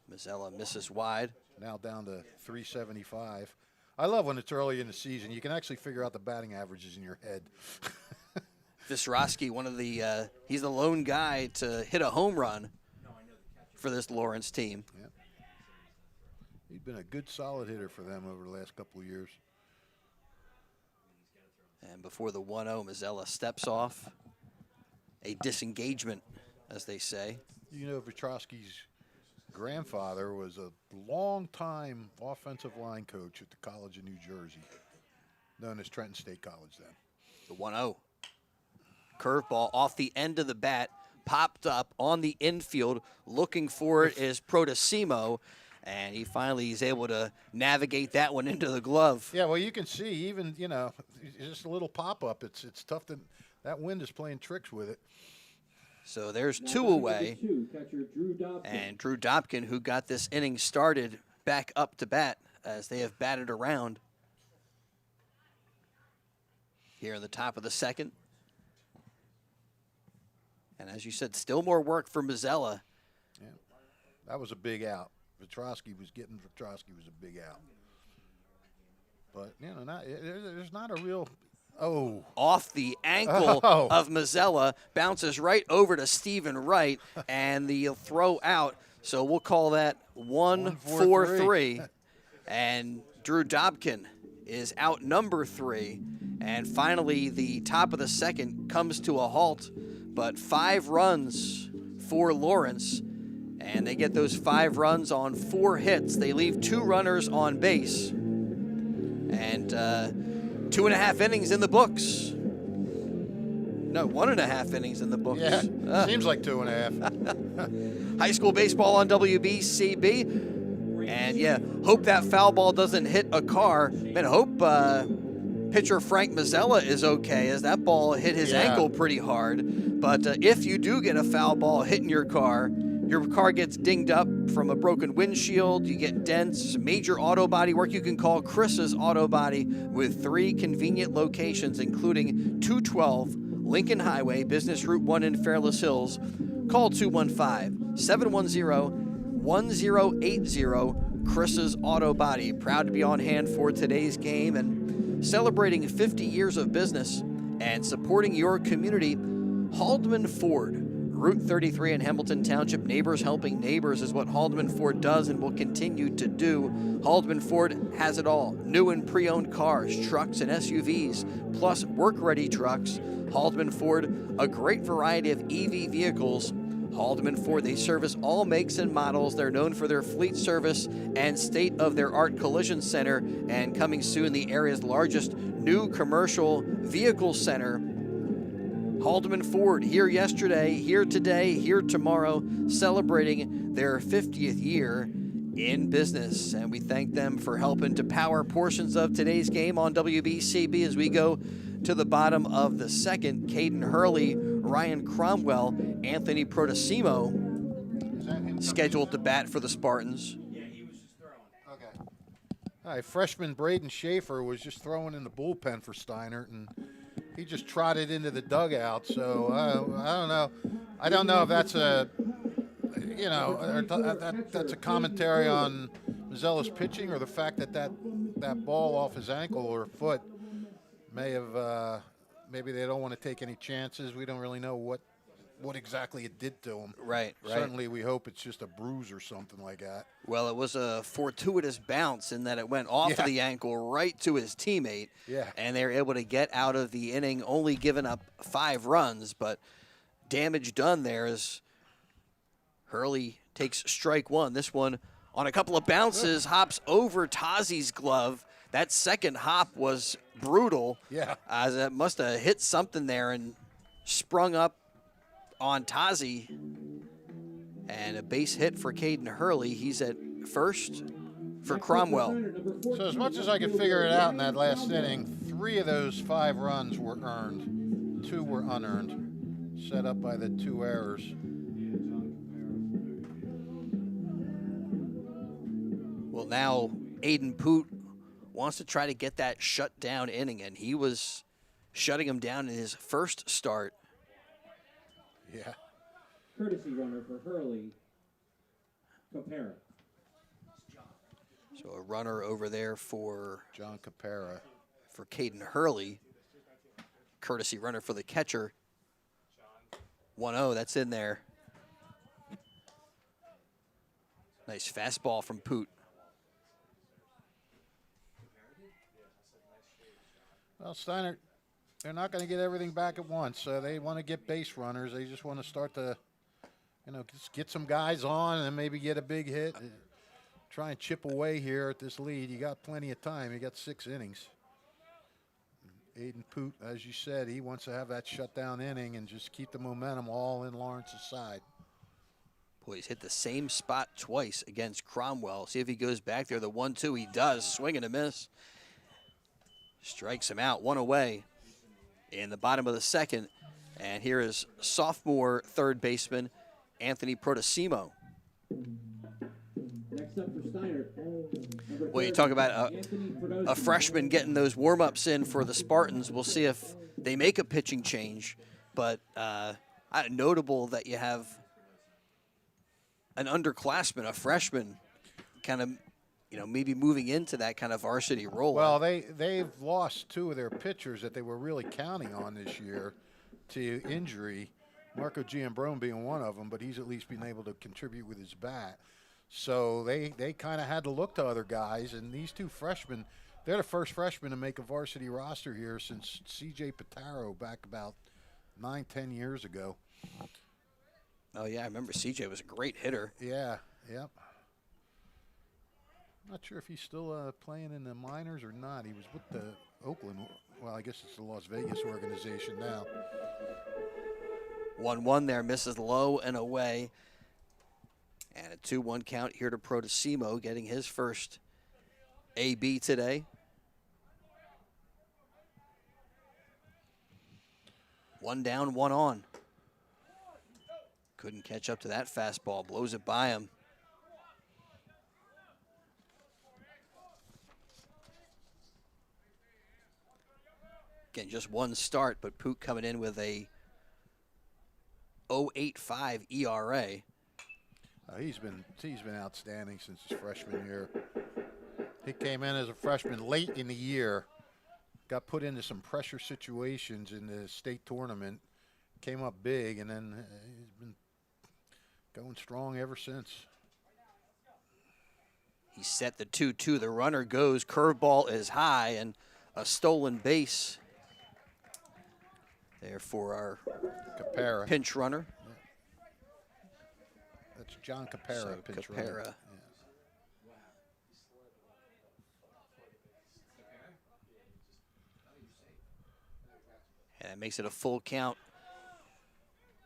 Mazzella misses wide. Now down to .375. I love when it's early in the season. You can actually figure out the batting averages in your head. Viskrosky, he's the lone guy to hit a home run for this Lawrence team. Yep. He's been a good, solid hitter for them over the last couple of years. And before the 1-0, Mazzella steps off. A disengagement, as they say. You know, Viskrosky's grandfather was a long-time offensive line coach at the College of New Jersey, known as Trenton State College then. The 1-0. Curveball off the end of the bat, popped up on the infield. Looking for it is Protosimo, and he finally is able to navigate that one into the glove. Yeah, well, you can see even, just a little pop-up. It's tough that wind is playing tricks with it. So there's 2 away, and Drew Dobkin, who got this inning started, back up to bat as they have batted around here in the top of the second. And as you said, still more work for Mazzella. Yeah, that was a big out. Viskrosky was a big out. But, there's not a real... Oh. Off the ankle of Mazzella, bounces right over to Stephen Wright, and the throw out. So we'll call that 1-4-3. And Drew Dobkin is out number 3. And finally, the top of the second comes to a halt. But 5 runs for Lawrence, and they get those 5 runs on 4 hits. They leave 2 runners on base. And 2.5 innings in the books. No, 1.5 innings in the books. Yeah, seems like 2.5. High school baseball on WBCB. And, hope that foul ball doesn't hit a car. Man, hope pitcher Frank Mazzella is okay, as that ball hit his ankle pretty hard. But if you do get a foul ball hitting your car gets dinged up from a broken windshield, you get dents, major auto body work, you can call Chris's Auto Body with 3 convenient locations, including 212 Lincoln Highway, Business Route 1 in Fairless Hills. Call 215-710-1080. Chris's Auto Body, proud to be on hand for today's game and celebrating 50 years of business and supporting your community. Haldeman Ford, Route 33 in Hamilton Township. Neighbors helping neighbors is what Haldeman Ford does and will continue to do. Haldeman Ford has it all. New and pre-owned cars, trucks, and SUVs, plus work-ready trucks. Haldeman Ford, a great variety of EV vehicles. Haldeman Ford, they service all makes and models. They're known for their fleet service and state-of-the-art collision center, and coming soon, the area's largest new commercial vehicle center. Haldeman Ford, here yesterday, here today, here tomorrow, celebrating their 50th year in business. And we thank them for helping to power portions of today's game on WBCB as we go to the bottom of the second. Caden Hurley, Ryan Cromwell, Anthony Protosimo scheduled to bat for the Spartans. Okay. All right, freshman Braden Schaefer was just throwing in the bullpen for Steinert, and he just trotted into the dugout. So I don't know. I don't know if that's a, that's a commentary on Mazzella's pitching, or the fact that ball off his ankle or foot may have. Maybe they don't want to take any chances. We don't really know what exactly it did to him. Right. Certainly, we hope it's just a bruise or something like that. Well, it was a fortuitous bounce in that it went off of the ankle right to his teammate. Yeah. And they were able to get out of the inning, only giving up 5 runs, but damage done there as Hurley takes strike 1. This one, on a couple of bounces, hops over Tazi's glove. That second hop was brutal. Yeah. As it must have hit something there and sprung up on Tazi. And a base hit for Caden Hurley. He's at first for Cromwell. So as much as I could figure it out in that last inning, 3 of those 5 runs were earned. 2 were unearned, set up by the 2 errors. Well, now Aiden Poot wants to try to get that shutdown inning, and he was shutting him down in his first start. Yeah. Courtesy runner for Hurley, Capera. So a runner over there for John Capera. For Caden Hurley. Courtesy runner for the catcher. 1-0, that's in there. Nice fastball from Poot. Well, Steinert, they're not going to get everything back at once, so they want to get base runners. They just want to start to, just get some guys on and maybe get a big hit. Try and chip away here at this lead. You got plenty of time. You got 6 innings. Aiden Poot, as you said, he wants to have that shutdown inning and just keep the momentum all in Lawrence's side. Boy, he's hit the same spot twice against Cromwell. See if he goes back there. The 1-2 he does. Swing and a miss. Strikes him out, 1 away in the bottom of the second. And here is sophomore third baseman Anthony Protosimo. Next up for Steinert. Well, you talk about a freshman getting those warm-ups in for the Spartans. We'll see if they make a pitching change. But notable that you have an underclassman, a freshman, kind of, maybe moving into that kind of varsity role. Well, they've lost 2 of their pitchers that they were really counting on this year to injury. Marco Giambrone being one of them, but he's at least been able to contribute with his bat. So they kind of had to look to other guys, and these 2 freshmen, they're the first freshmen to make a varsity roster here since C.J. Pitaro back about 9-10 years ago. Oh, yeah, I remember C.J. was a great hitter. Yeah, yep. Not sure if he's still playing in the minors or not. He was with the Oakland, well, I guess it's the Las Vegas organization now. 1-1 there, misses low and away. And a 2-1 count here to Protosimo, getting his first AB today. One down, one on. Couldn't catch up to that fastball. Blows it by him. Again, just one start, but Poot coming in with a 0.85 ERA. He's been outstanding since his freshman year. He came in as a freshman late in the year, got put into some pressure situations in the state tournament, came up big, and then he's been going strong ever since. He set the 2-2. The runner goes. Curveball is high, and a stolen base there for our Capera. pinch runner. Yeah. That's John Capera, So pinch Capera. runner. Yeah. And that makes it a full count.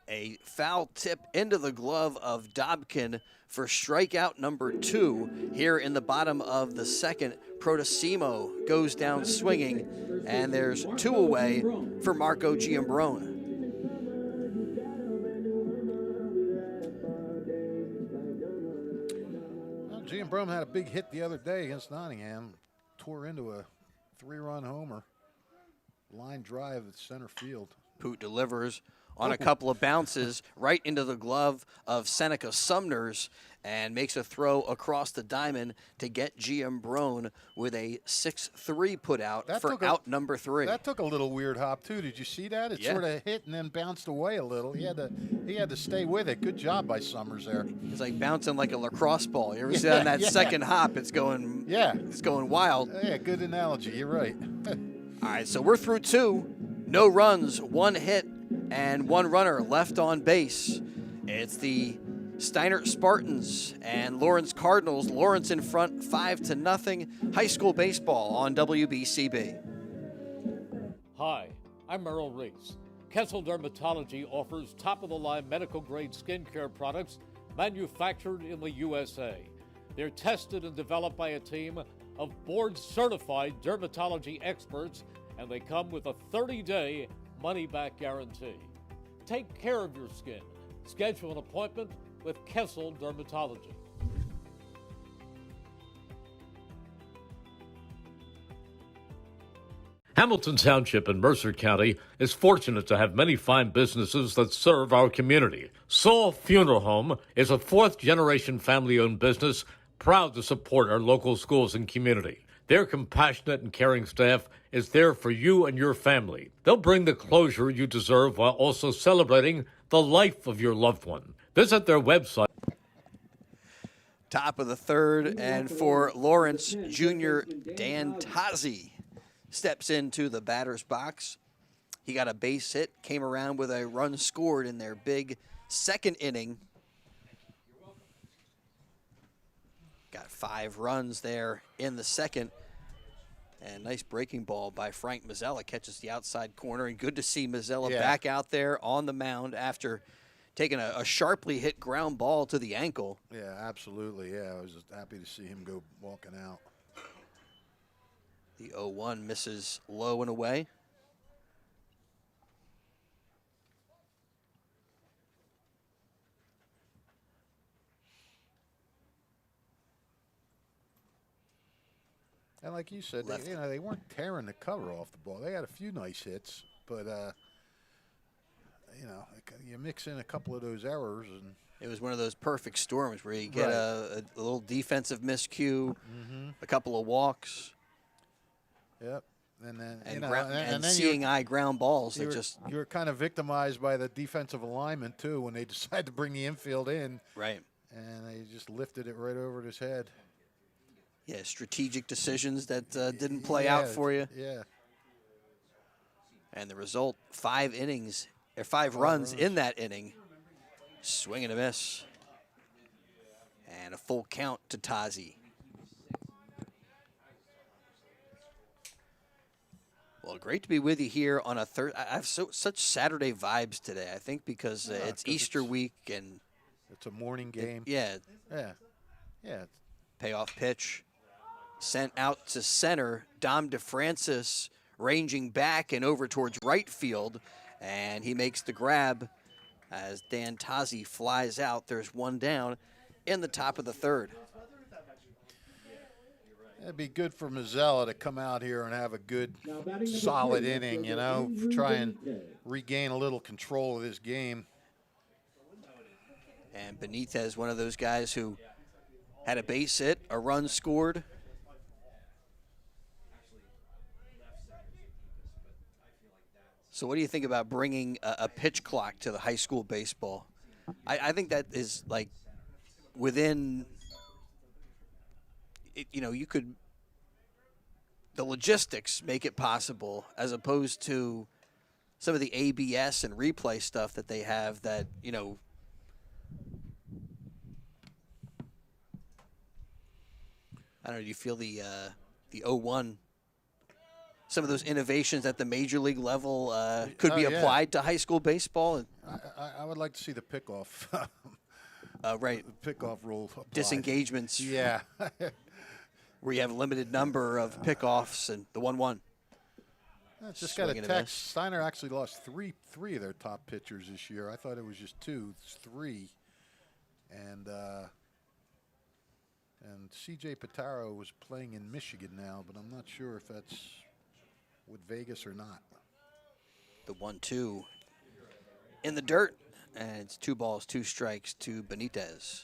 A foul tip into the glove of Dobkin for strikeout number 2 here in the bottom of the second. Protosimo goes down swinging, and there's 2 away for Marco Giambrone. Well, Giambrone had a big hit the other day against Nottingham, tore into a 3-run homer. Line drive at center field. Poot delivers on a couple of bounces right into the glove of Seneca Sumners and makes a throw across the diamond to get Giambrone with a 6-3 put out for out number 3. That took a little weird hop too. Did you see that? It sort of hit and then bounced away a little. He had to stay with it. Good job by Summers there. It's like bouncing like a lacrosse ball. You ever see that on that second hop? It's going wild. Yeah, good analogy. You're right. All right, so we're through 2. No runs, 1 hit, and 1 runner left on base. It's the Steinert Spartans and Lawrence Cardinals. Lawrence in front 5-0. High school baseball on WBCB. Hi, I'm Merrill Reese. Kessel Dermatology offers top-of-the-line medical-grade skincare products manufactured in the USA. They're tested and developed by a team of board-certified dermatology experts, and they come with a 30-day money-back guarantee. Take care of your skin. Schedule an appointment with Kessel Dermatology. Hamilton Township in Mercer County is fortunate to have many fine businesses that serve our community. Saul Funeral Home is a 4th-generation family-owned business proud to support our local schools and community. Their compassionate and caring staff is there for you and your family. They'll bring the closure you deserve while also celebrating the life of your loved one. Visit their website. Top of the 3rd, and for Lawrence, Junior Dan Tazi steps into the batter's box. He got a base hit, came around with a run scored in their big 2nd inning. Got 5 runs there in the 2nd. And nice breaking ball by Frank Mazzella. Catches the outside corner. And good to see Mazzella back out there on the mound after taking a sharply hit ground ball to the ankle. Yeah, absolutely. Yeah, I was just happy to see him go walking out. The 0-1 misses low and away. And like you said, they weren't tearing the cover off the ball. They had a few nice hits, but you mix in a couple of those errors, and it was one of those perfect storms where you get a little defensive miscue, a couple of walks. Yep, and then and seeing eye ground balls. You were kind of victimized by the defensive alignment too when they decided to bring the infield in. Right. And they just lifted it right over his head. Yeah, strategic decisions that didn't play out for you. Yeah. And the result, 5 runs in that inning. Swing and a miss. And a full count to Tazi. Well, great to be with you here on a Thursday. I have such Saturday vibes today, I think, because it's Easter week and it's a morning game. Yeah. Payoff pitch. Sent out to center. Dom DeFrancis ranging back and over towards right field, and he makes the grab as Dan Tazi flies out. There's one down in the top of the third. It'd be good for Mazzella to come out here and have a good, solid inning, you know, try and regain a little control of this game. And Benitez, one of those guys who had a base hit, a run scored. So what do you think about bringing a pitch clock to the high school baseball? I think that is like within, you know, you could, the logistics make it possible as opposed to some of the ABS and replay stuff that they have that, you know, I don't know, do you feel the 0-1, some of those innovations at the major league level could be applied to high school baseball? I would like to see the pickoff. Right. The pickoff rule applied. Disengagements. Yeah. Where you have a limited number of pickoffs and the 1-1. Just got a text. Steiner actually lost three of their top pitchers this year. I thought it was just two. It's three. And C.J. Pitaro was playing in Michigan now, but I'm not sure if that's with Vegas or not. The 1-2 in the dirt, and it's 2 balls, 2 strikes to Benitez.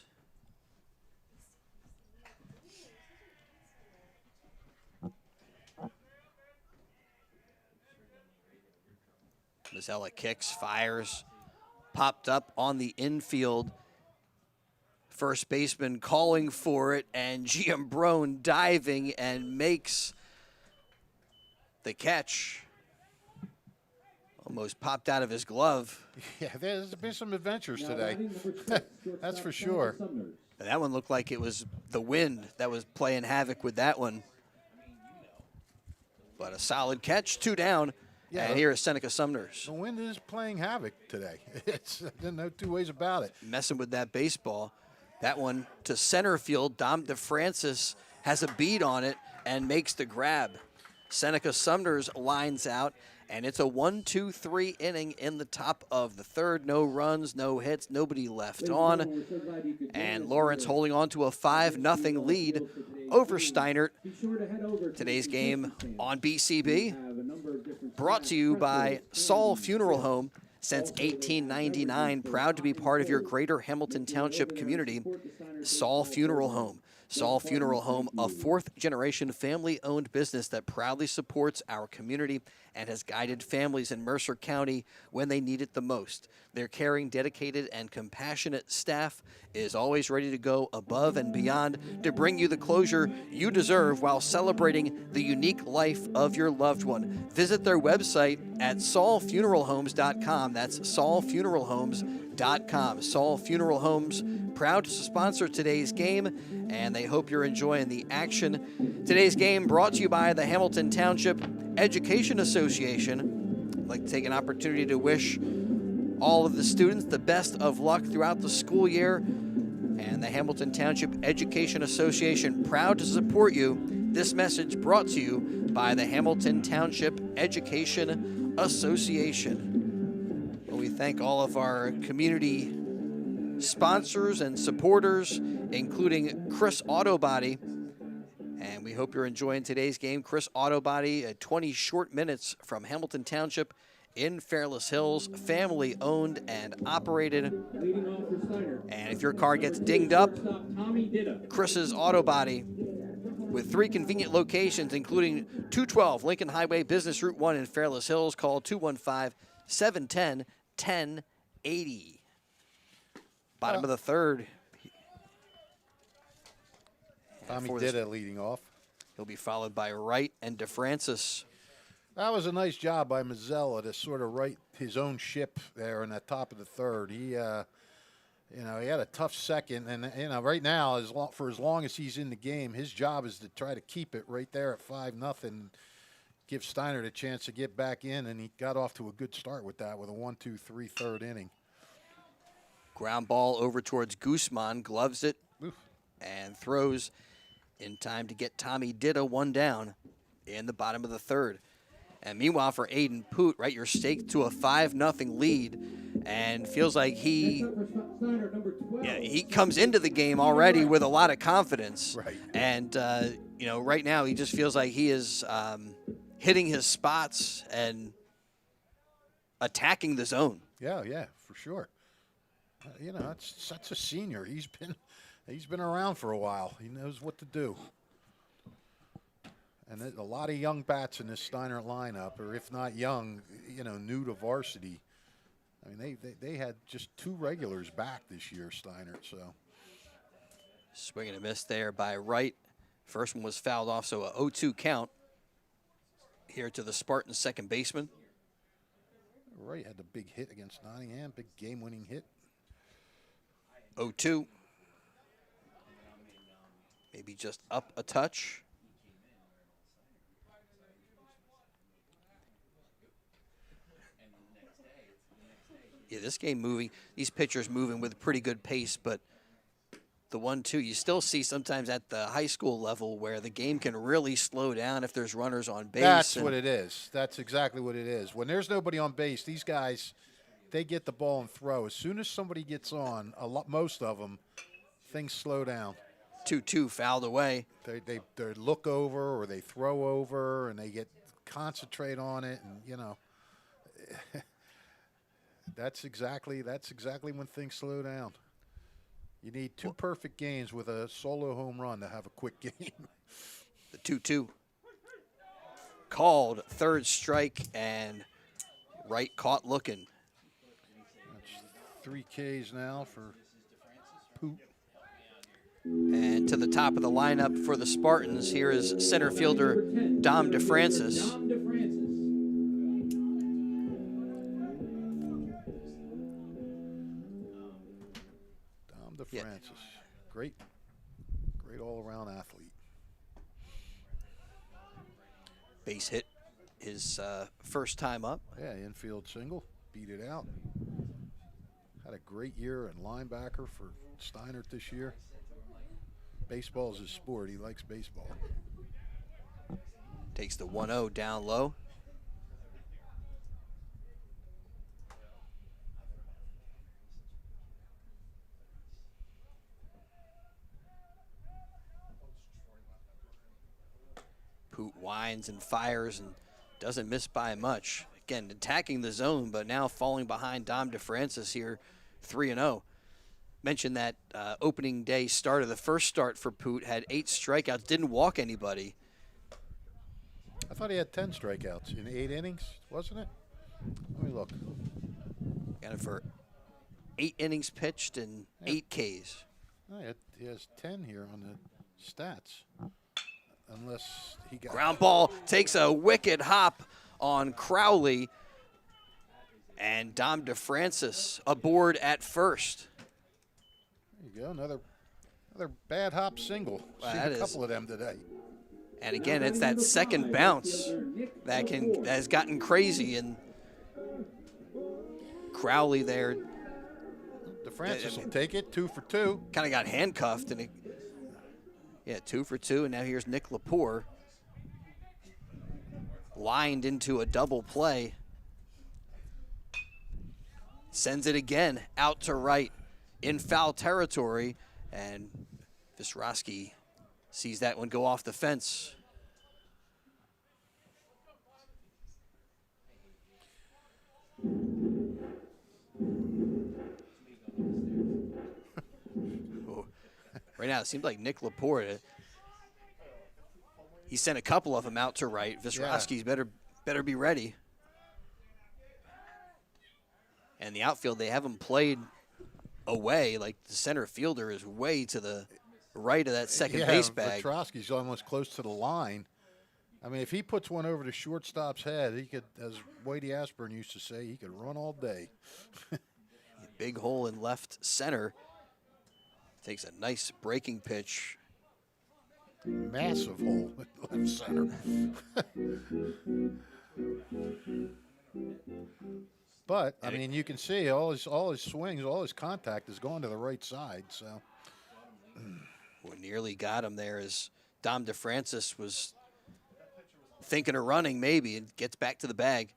Mazzella kicks, fires, popped up on the infield. First baseman calling for it, and Giambrone diving and makes the catch. Almost popped out of his glove. Yeah, there's been some adventures today. That's for sure. And that one looked like it was the wind that was playing havoc with that one. But a solid catch, 2 down. Yeah, and here is Seneca Sumners. The wind is playing havoc today. It's no two ways about it. Messing with that baseball. That one to center field. Dom DeFrancis has a bead on it and makes the grab. Seneca Sumners lines out, and it's a 1-2-3 inning in the top of the third. No runs, no hits, nobody left on. And Lawrence holding on to a 5-0 lead over Steinert. Today's game on BCB, brought to you by Saul Funeral Home. Since 1899, proud to be part of your greater Hamilton Township community. Saul Funeral Home. Saul Funeral Home, a 4th-generation family-owned business that proudly supports our community and has guided families in Mercer County when they need it the most. Their caring, dedicated, and compassionate staff is always ready to go above and beyond to bring you the closure you deserve while celebrating the unique life of your loved one. Visit their website at saulfuneralhomes.com. That's saulfuneralhomes.com. Saul Funeral Homes, proud to sponsor today's game, and they hope you're enjoying the action. Today's game brought to you by the Hamilton Township Education Association. I'd like to take an opportunity to wish all of the students the best of luck throughout the school year. And the Hamilton Township Education Association, proud to support you. This message brought to you by the Hamilton Township Education Association. Well, we thank all of our community sponsors and supporters, including Chris Auto Body. And we hope you're enjoying today's game. Chris Auto Body, 20 short minutes from Hamilton Township in Fairless Hills, family owned and operated. And if your car gets dinged up, Chris's Auto Body, with 3 convenient locations, including 212 Lincoln Highway, Business Route 1 in Fairless Hills. Call 215-710-1080. Bottom of the third. Tommy Ditta leading off. He'll be followed by Wright and DeFrancis. That was a nice job by Mazzella to sort of right his own ship there in that top of the third. He, he had a tough second, and right now, for as long as he's in the game, his job is to try to keep it right there at 5-0, give Steinert a chance to get back in, and he got off to a good start with that, with a 1-2-3 third inning. Ground ball over towards Guzman, gloves it, Oof. And throws in time to get Tommy Ditta 1 down in the bottom of the third. And meanwhile, for Aiden Poot, right, you're staked to a 5-0 lead, and feels like he comes into the game already with a lot of confidence. Right. And, right now he just feels like he is hitting his spots and attacking the zone. Yeah, for sure. That's such a senior. He's been around for a while. He knows what to do. And there's a lot of young bats in this Steinert lineup, or if not young, new to varsity. I mean, they had just 2 regulars back this year, Steinert. So swing and a miss there by Wright. First one was fouled off, so a 0-2 count here to the Spartans' second baseman. Wright had the big hit against Nottingham, big game-winning hit. 0-2. Maybe just up a touch. Yeah, this game moving, these pitchers moving with pretty good pace, but the 1-2, you still see sometimes at the high school level where the game can really slow down if there's runners on base. That's what it is. That's exactly what it is. When there's nobody on base, these guys, they get the ball and throw. As soon as somebody gets on, most of them, things slow down. 2-2 fouled away. They look over or they throw over and they concentrate on it, and that's exactly when things slow down. You need 2 perfect games with a solo home run to have a quick game. The 2-2 called, third strike, and Wright caught looking. That's 3 Ks now for Poot. And to the top of the lineup for the Spartans, here is center fielder Dom DeFrancis. Francis, great all-around athlete. Base hit his first time up. Yeah, infield single, beat it out. Had a great year in linebacker for Steinert this year. Baseball is his sport. He likes baseball. Takes the 1-0 down low. Poot winds and fires and doesn't miss by much. Again, attacking the zone, but now falling behind Dom DeFrancis here, 3-0. Mentioned that opening day start of the first start for Poot, had 8 strikeouts, didn't walk anybody. I thought he had 10 strikeouts in 8 innings, wasn't it? Let me look. Got it for 8 innings pitched and 8 Ks. Oh, he has 10 here on the stats. Unless he got ground ball takes a wicked hop on Crowley, and Dom DeFrancis aboard at first. There you go, another bad hop single. Wow, Seen a couple of them today. And again, it's that second bounce that has gotten crazy, and Crowley there. DeFrancis will take it, 2 for 2. Kind of got handcuffed, and 2 for 2, and now here's Nick Lepore. Lined into a double play. Sends it again out to right in foul territory, and Visrosky sees that one go off the fence. Right now, it seems like Nick Lepore, he sent a couple of them out to right. Visrosky's better be ready. And the outfield, they have him played away. Like the center fielder is way to the right of that second base bag. Visrosky's almost close to the line. I mean, if he puts one over the shortstop's head, he could, as Whitey Ashburn used to say, he could run all day. Big hole in left center. Takes a nice breaking pitch. Massive hole in left center. But, I mean, you can see all his swings, all his contact is going to the right side. So, What nearly got him there is Dom DeFrancis was thinking of running maybe, and gets back to the bag.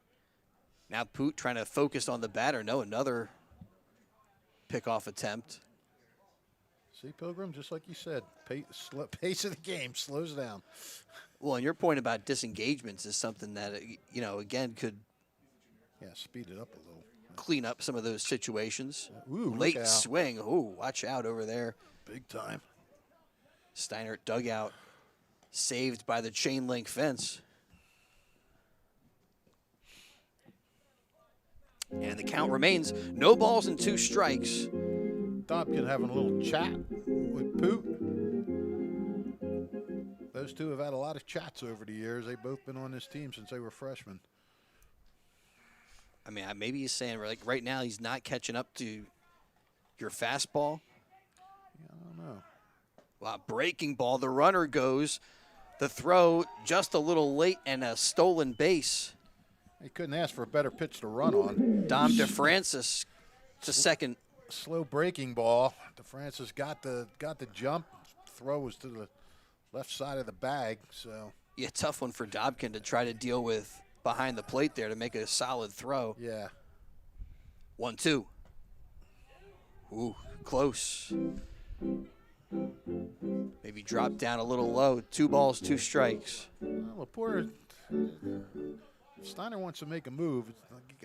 Now Poot trying to focus on the batter. No, another pickoff attempt. See, Pilgrim, just like you said, pace of the game slows down. Well, and your point about disengagements is something that, again, could speed it up a little. Clean up some of those situations. Ooh, late swing. Ooh, watch out over there. Big time. Steinert dugout saved by the chain link fence. And the count remains no balls and 2 strikes. Dobkin having a little chat with Poot. Those two have had a lot of chats over the years. They've both been on this team since they were freshmen. I mean, maybe he's saying, like, right now he's not catching up to your fastball. Yeah, I don't know. Wow, breaking ball. The runner goes. The throw just a little late and a stolen base. He couldn't ask for a better pitch to run on. Dom DeFrancis to second. Slow breaking ball. DeFrancis got the jump. Throw was to the left side of the bag. So yeah, tough one for Dobkin to try to deal with behind the plate there to make a solid throw. Yeah. 1-2. Ooh, close. Maybe dropped down a little low. 2 balls, 2 strikes. Well, Laporte, Steiner wants to make a move.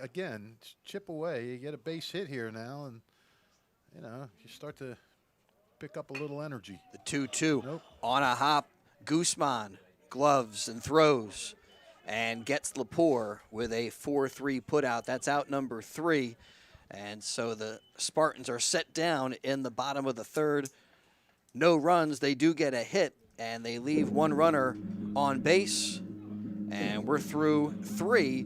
Again, chip away. You get a base hit here now, and you start to pick up a little energy. The 2-2 Nope. On a hop. Guzman gloves and throws and gets Laporte with a 4-3 putout. That's out number 3. And so the Spartans are set down in the bottom of the 3rd. No runs. They do get a hit, and they leave 1 runner on base. And we're through 3.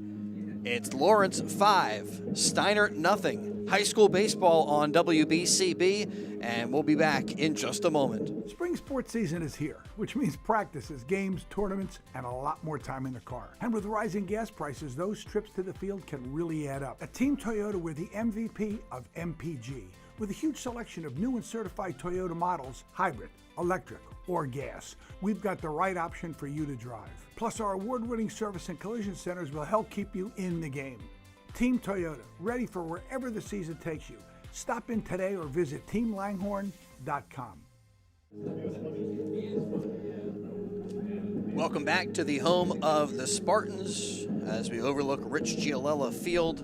It's Lawrence 5, Steinert nothing. High school baseball on WBCB, and we'll be back in just a moment. Spring sports season is here, which means practices, games, tournaments, and a lot more time in the car. And with rising gas prices, those trips to the field can really add up. At Team Toyota, we're the MVP of MPG, with a huge selection of new and certified Toyota models, hybrid, electric, or gas. We've got the right option for you to drive. Plus, our award-winning service and collision centers will help keep you in the game. Team Toyota, ready for wherever the season takes you. Stop in today or visit teamlanghorn.com. Welcome back to the home of the Spartans as we overlook Rich Gialella Field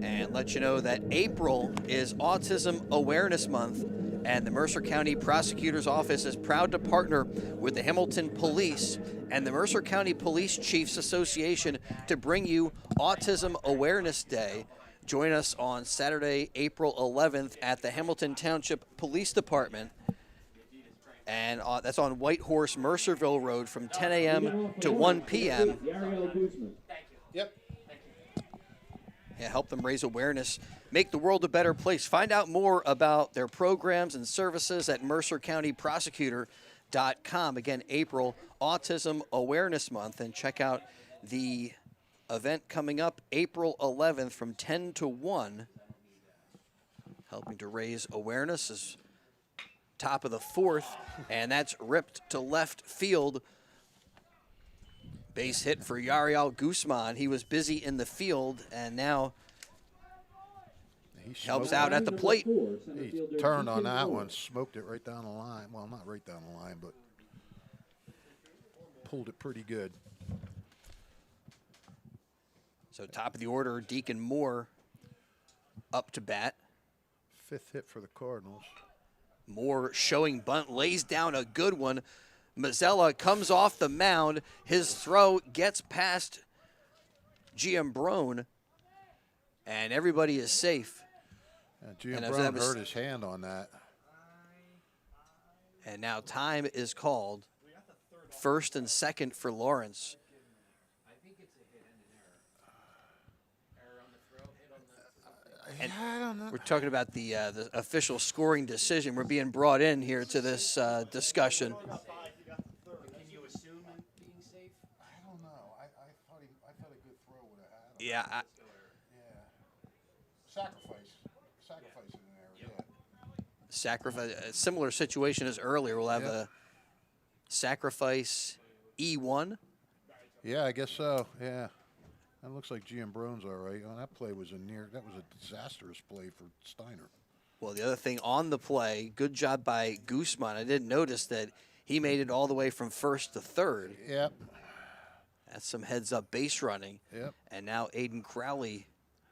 and let you know that April is Autism Awareness Month, and the Mercer County Prosecutor's Office is proud to partner with the Hamilton Police and the Mercer County Police Chiefs Association to bring you Autism Awareness Day. Join us on Saturday, April 11th at the Hamilton Township Police Department. And that's on Whitehorse, Mercerville Road from 10 a.m. to 1 p.m. Yep. Yeah, help them raise awareness, make the world a better place. Find out more about their programs and services at mercercountyprosecutor.com. Again, April, Autism Awareness Month, and check out the event coming up April 11th from 10 to 1. Helping to raise awareness is top of the 4th, and that's ripped to left field. Base hit for Yariel Guzman. He was busy in the field, and now helps out at the plate. He turned on that one, smoked it right down the line. Well, not right down the line, but pulled it pretty good. So top of the order, Deacon Moore up to bat. 5th hit for the Cardinals. Moore showing bunt, lays down a good one. Mazzella comes off the mound. His throw gets past Giambrone, and everybody is safe. Giambrone hurt his hand on that. And now time is called. 1st and 2nd for Lawrence. And I don't know. we're talking about the official scoring decision. We're being brought in here to this discussion. Can you assume being safe? I don't know. I thought a good throw would have had him. Yeah. Sacrifice in there. Yeah. Sacrifice. A similar situation as earlier. We'll have a sacrifice E1. Yeah, I guess so. Yeah. That looks like GM Brown's all right. Oh, that play was that was a disastrous play for Steiner. Well, the other thing on the play, good job by Guzman. I didn't notice that he made it all the way from first to third. Yep. That's some heads-up base running. Yep. And now Aiden Crowley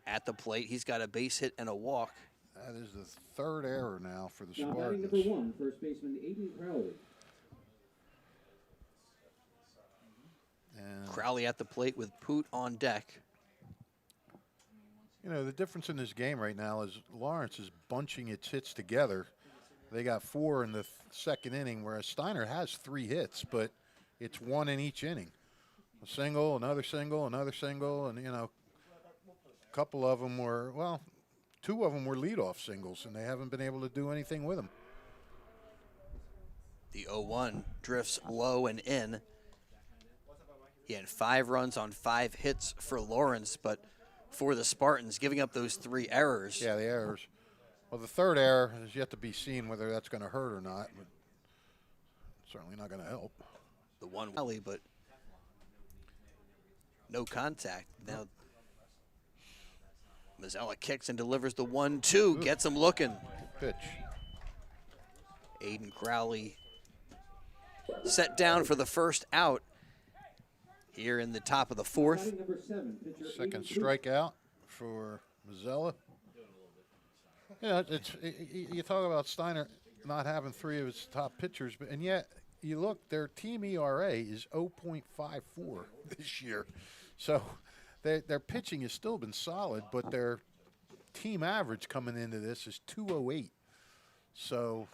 at the plate. He's got a base hit and a walk. That is the third error now for the Now batting Spartans. number 1, first baseman Aiden Crowley. And, Crowley at the plate with Poot on deck. you know, the difference in this game right now is Lawrence is bunching its hits together. They got 4 in the second inning, whereas Steiner has 3 hits, but it's 1 in each inning. A single, another single, another single, and, you know, a couple of them were, well, 2 of them were leadoff singles, and they haven't been able to do anything with them. The 0-1 drifts low and in. He had 5 runs on 5 hits for Lawrence, but for the Spartans, giving up those 3 errors. Yeah, the errors. Well, the third error is yet to be seen whether that's going to hurt or not, but certainly not going to help. The one rally, but no contact. Now Mazzella kicks and delivers the 1-2, gets him looking. Pitch. Aiden Crowley set down for the first out here in the top of the 4th. Batting number 7, pitcher Second Aiden Poot. strikeout for Mazzella. You know, you talk about Steiner not having 3 of his top pitchers, and yet you look, their team ERA is 0.54 this year. So their pitching has still been solid, but their team average coming into this is 208. So,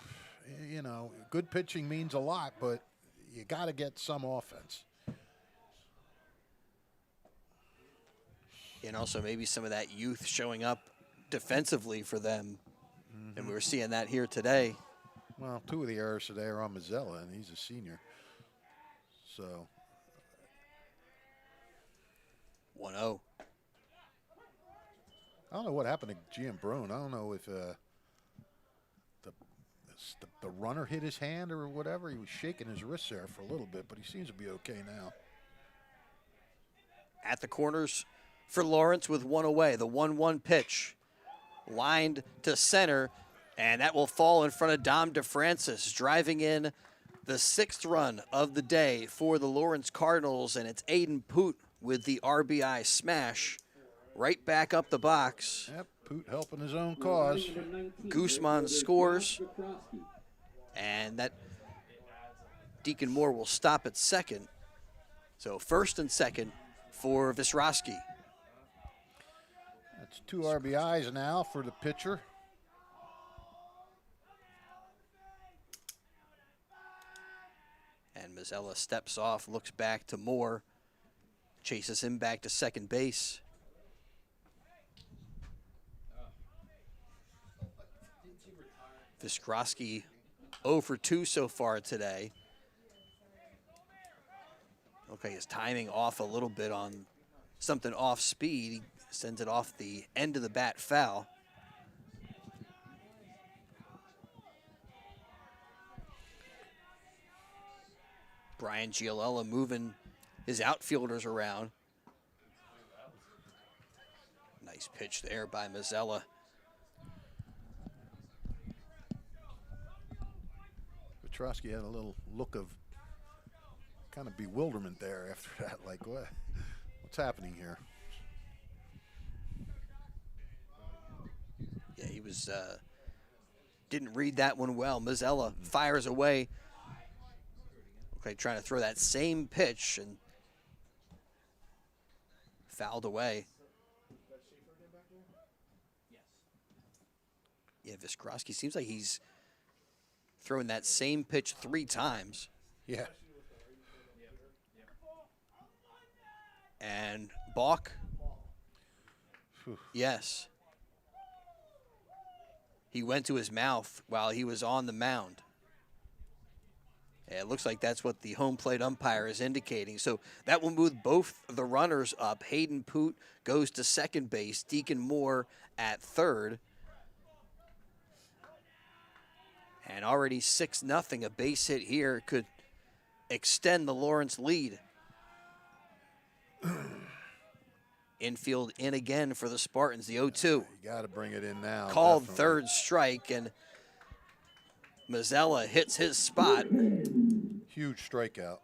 you know, good pitching means a lot, but you got to get some offense. And also maybe some of that youth showing up defensively for them. And we were seeing that here today. Well, 2 of the errors today are on Mazzella, and he's a senior. So 1-0. I don't know what happened to GM Brown. I don't know if the runner hit his hand or whatever. He was shaking his wrist there for a little bit, but he seems to be okay now. At the corners for Lawrence with 1 away. The 1-1 pitch lined to center, and that will fall in front of Dom DeFrancis, driving in the 6th run of the day for the Lawrence Cardinals, and it's Aiden Poot with the RBI smash right back up the box. Yep, Poot helping his own cause. Batting number 19, Guzman scores, Vikrowski. and that Deacon Moore will stop at second. So first and second for Visrowski. That's 2 RBIs now for the pitcher. And Mazzella steps off, looks back to Moore, chases him back to second base. Viskrowski 0 for 2 so far today. Okay, his timing off a little bit on something off speed. He sends it off the end of the bat foul. Brian Giolella moving his outfielders around. Nice pitch there by Mazzella. Vitrowski had a little look of kind of bewilderment there after that, like, what's happening here? Yeah, he was didn't read that one well. Mazzella fires away. Okay, trying to throw that same pitch and fouled away. Yeah, Viskrowski seems like he's throwing that same pitch 3 times. Yeah. And balk. Yes. He went to his mouth while he was on the mound. Yeah, it looks like that's what the home plate umpire is indicating. So that will move both the runners up. Hayden Poot goes to second base. Deacon Moore at third. And already 6-0. A base hit here could extend the Lawrence lead. Infield in again for the Spartans, the 0-2. You got to bring it in now. Called definitely. third strike, and Mazzella hits his spot. Huge strikeout.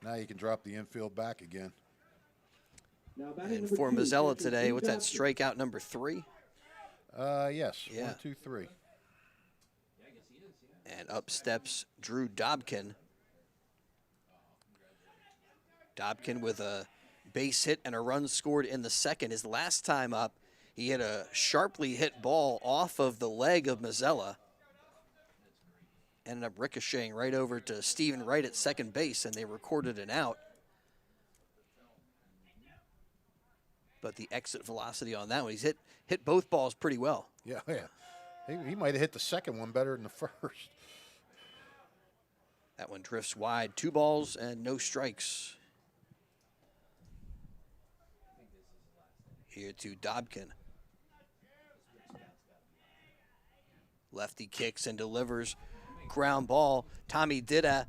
Now you can drop the infield back again. And for Mazzella today, what's that, strikeout number 3? Yes. Yeah. 1, 2, 3. And up steps Drew Dobkin. Dobkin with a base hit and a run scored in the second. His last time up, he hit a sharply hit ball off of the leg of Mazzella. Ended up ricocheting right over to Stephen Wright at second base, and they recorded an out. But the exit velocity on that one, he's hit both balls pretty well. Yeah. He might have hit the second one better than the first. That one drifts wide. 2 balls and no strikes. Here to Dobkin. Lefty kicks and delivers. Ground ball. Tommy Dida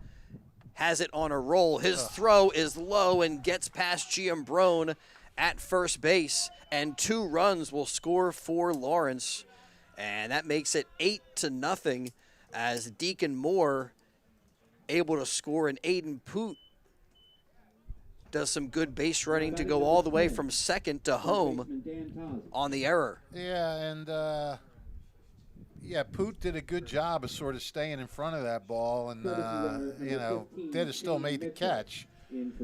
has it on a roll. His throw is low and gets past Giambrone at first base. And 2 runs will score for Lawrence. And that makes it 8-0 as Deacon Moore able to score, and Aiden Poot does some good base running to go all the way from second to home on the error. Yeah, and Poot did a good job of sort of staying in front of that ball, and Dida still made the catch.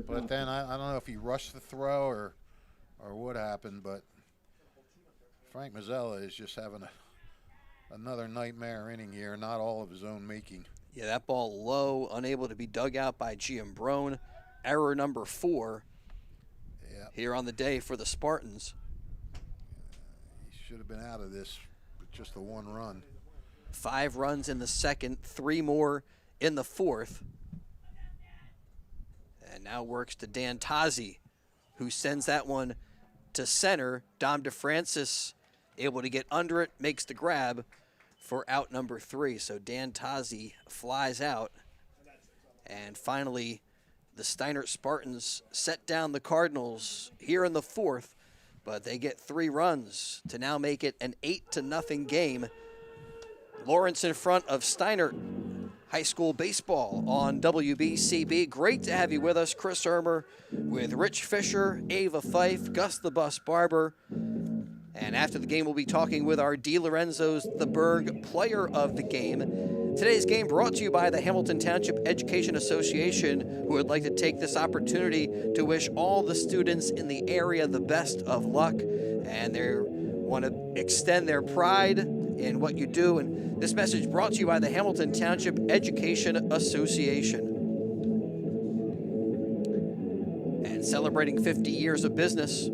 But then I don't know if he rushed the throw or what happened, but Frank Mazzella is just having another nightmare inning here, not all of his own making. Yeah, that ball low, unable to be dug out by Giambrone. Error number 4 here on the day for the Spartans. He should have been out of this with just the 1 run. 5 runs in the second, 3 more in the fourth. And now works to Dan Tazi, who sends that one to center. Dom DeFrancis able to get under it, makes the grab for out number 3. So Dan Tazi flies out. And finally, the Steinert Spartans set down the Cardinals here in the fourth, but they get 3 runs to now make it an 8-0 game. Lawrence in front of Steinert High School Baseball on WBCB. Great to have you with us, Chris Ermer, with Rich Fisher, Ava Fife, Gus the Bus Barber. And after the game, we'll be talking with our DiLorenzo's The Berg Player of the Game. Today's game brought to you by the Hamilton Township Education Association, who would like to take this opportunity to wish all the students in the area the best of luck. And they want to extend their pride in what you do. And this message brought to you by the Hamilton Township Education Association. And celebrating 50 years of business,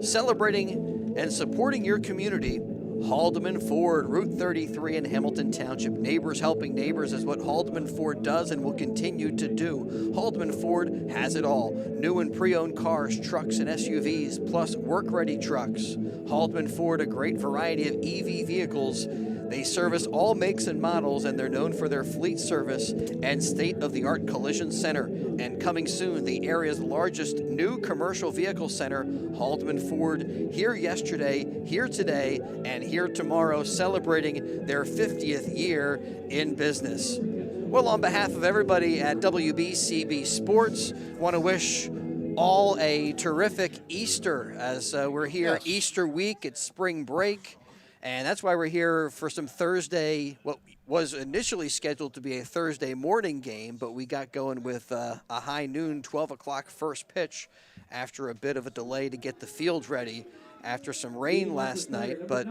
celebrating and supporting your community, Haldeman Ford, Route 33 in Hamilton Township. Neighbors helping neighbors is what Haldeman Ford does and will continue to do. Haldeman Ford has it all. New and pre-owned cars, trucks, and SUVs, plus work-ready trucks. Haldeman Ford, a great variety of EV vehicles. They service all makes and models, and they're known for their fleet service and state-of-the-art collision center. And coming soon, the area's largest new commercial vehicle center, Haldeman Ford, here yesterday, here today, and here tomorrow, celebrating their 50th year in business. Well, on behalf of everybody at WBCB Sports, want to wish all a terrific Easter as we're here Easter week. It's spring break. And that's why we're here for some Thursday, what was initially scheduled to be a Thursday morning game, but we got going with a high noon, 12 o'clock first pitch after a bit of a delay to get the field ready after some rain last night. But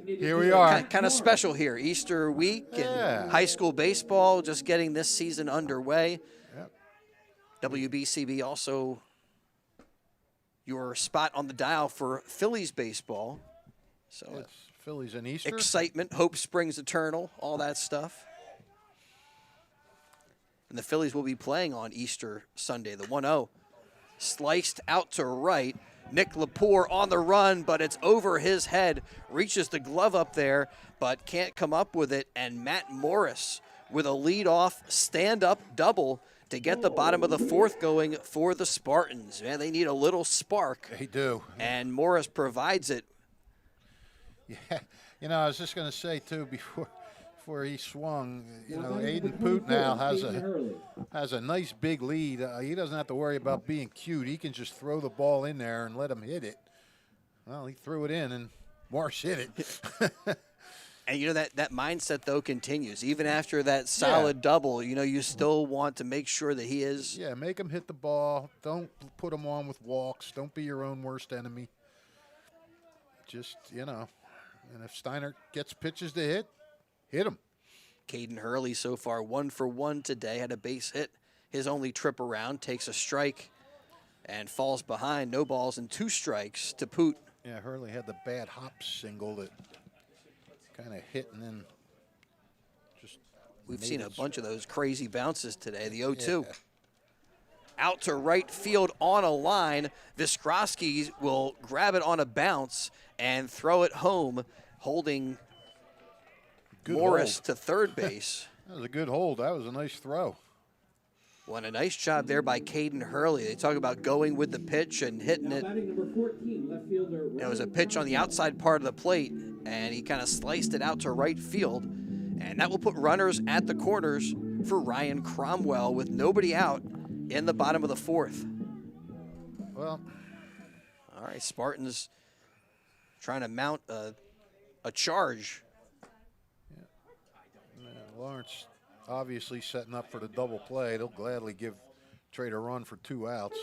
here we are. Kind of special here, Easter week and high school baseball just getting this season underway. Yep. WBCB also your spot on the dial for Phillies baseball. So yes. Phillies and Easter. Excitement, hope springs eternal, all that stuff. And the Phillies will be playing on Easter Sunday, the 1-0. Sliced out to right. Nick Lepore on the run, but it's over his head. Reaches the glove up there, but can't come up with it. And Matt Morris with a lead-off stand-up double to get the bottom of the fourth going for the Spartans. Man, they need a little spark. They do. And Morris provides it. Yeah, you know, I was just going to say, too, before he swung, you know, Aiden Poot now has a nice big lead. He doesn't have to worry about being cute. He can just throw the ball in there and let him hit it. Well, he threw it in, and Morris hit it. And, you know, that mindset, though, continues. Even after that solid double, you know, you still want to make sure that he is. Yeah, make him hit the ball. Don't put him on with walks. Don't be your own worst enemy. Just, you know, and if Steinert gets pitches to hit him. Caden Hurley so far 1 for 1 today, had a base hit. His only trip around, takes a strike and falls behind. No balls and 2 strikes to Poot. Yeah, Hurley had the bad hop single that kind of hit and then just. We've seen a bunch of those crazy bounces today. The 0-2. Yeah. Out to right field on a line. Viskrosky will grab it on a bounce and throw it home, holding good Morris hold to third base. That was a good hold. That was a nice throw. Well, and a nice job there by Caden Hurley. They talk about going with the pitch and hitting it. It was a pitch on the outside part of the plate, and he kind of sliced it out to right field. And that will put runners at the corners for Ryan Cromwell with nobody out in the bottom of the fourth. Well, all right, Spartans trying to mount a charge. Yeah, Lawrence obviously setting up for the double play. They'll gladly trade a run for 2 outs.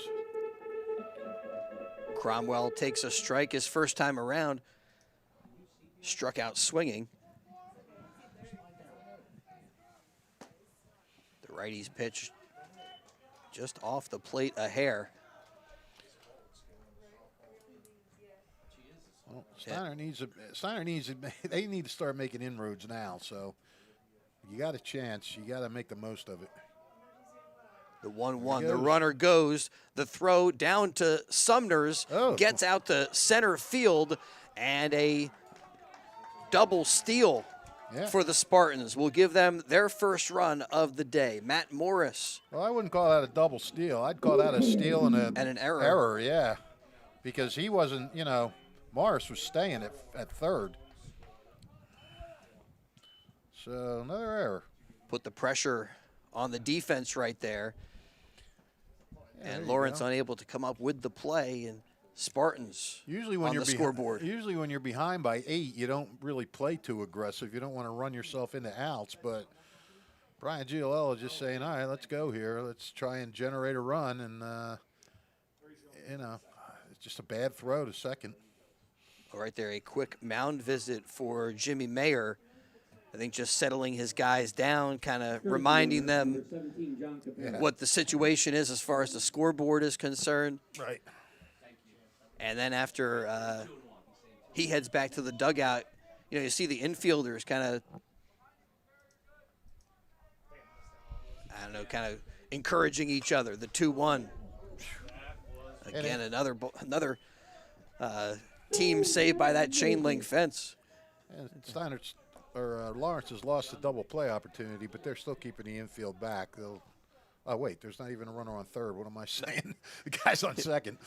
Cromwell takes a strike his first time around. Struck out swinging. The righty's pitch just off the plate a hair. Well, they need to start making inroads now, so you got a chance. You got to make the most of it. The 1-1, the runner goes. The throw down to Sumners, gets out to center field, and a double steal for the Spartans will give them their first run of the day. Matt Morris. Well, I wouldn't call that a double steal. I'd call that a steal and an error. Yeah, because he wasn't, you know, Morris was staying at third. So another error. Put the pressure on the defense right there. Yeah, and Lawrence unable to come up with the play, and Spartans on the scoreboard. Usually when you're behind by 8, you don't really play too aggressive. You don't want to run yourself into outs, but Brian Giolello is just saying, all right, let's go here. Let's try and generate a run, and, you know, it's just a bad throw to second. All right there, a quick mound visit for Jimmy Mayer. I think just settling his guys down, kind of reminding them what the situation is as far as the scoreboard is concerned. Right. And then after he heads back to the dugout, you know, you see the infielders kind of, I don't know, kind of encouraging each other. The 2-1. Again, another team saved by that chain link fence. And Lawrence has lost a double play opportunity, but they're still keeping the infield back. Oh, wait, there's not even a runner on third. What am I saying? The guy's on second.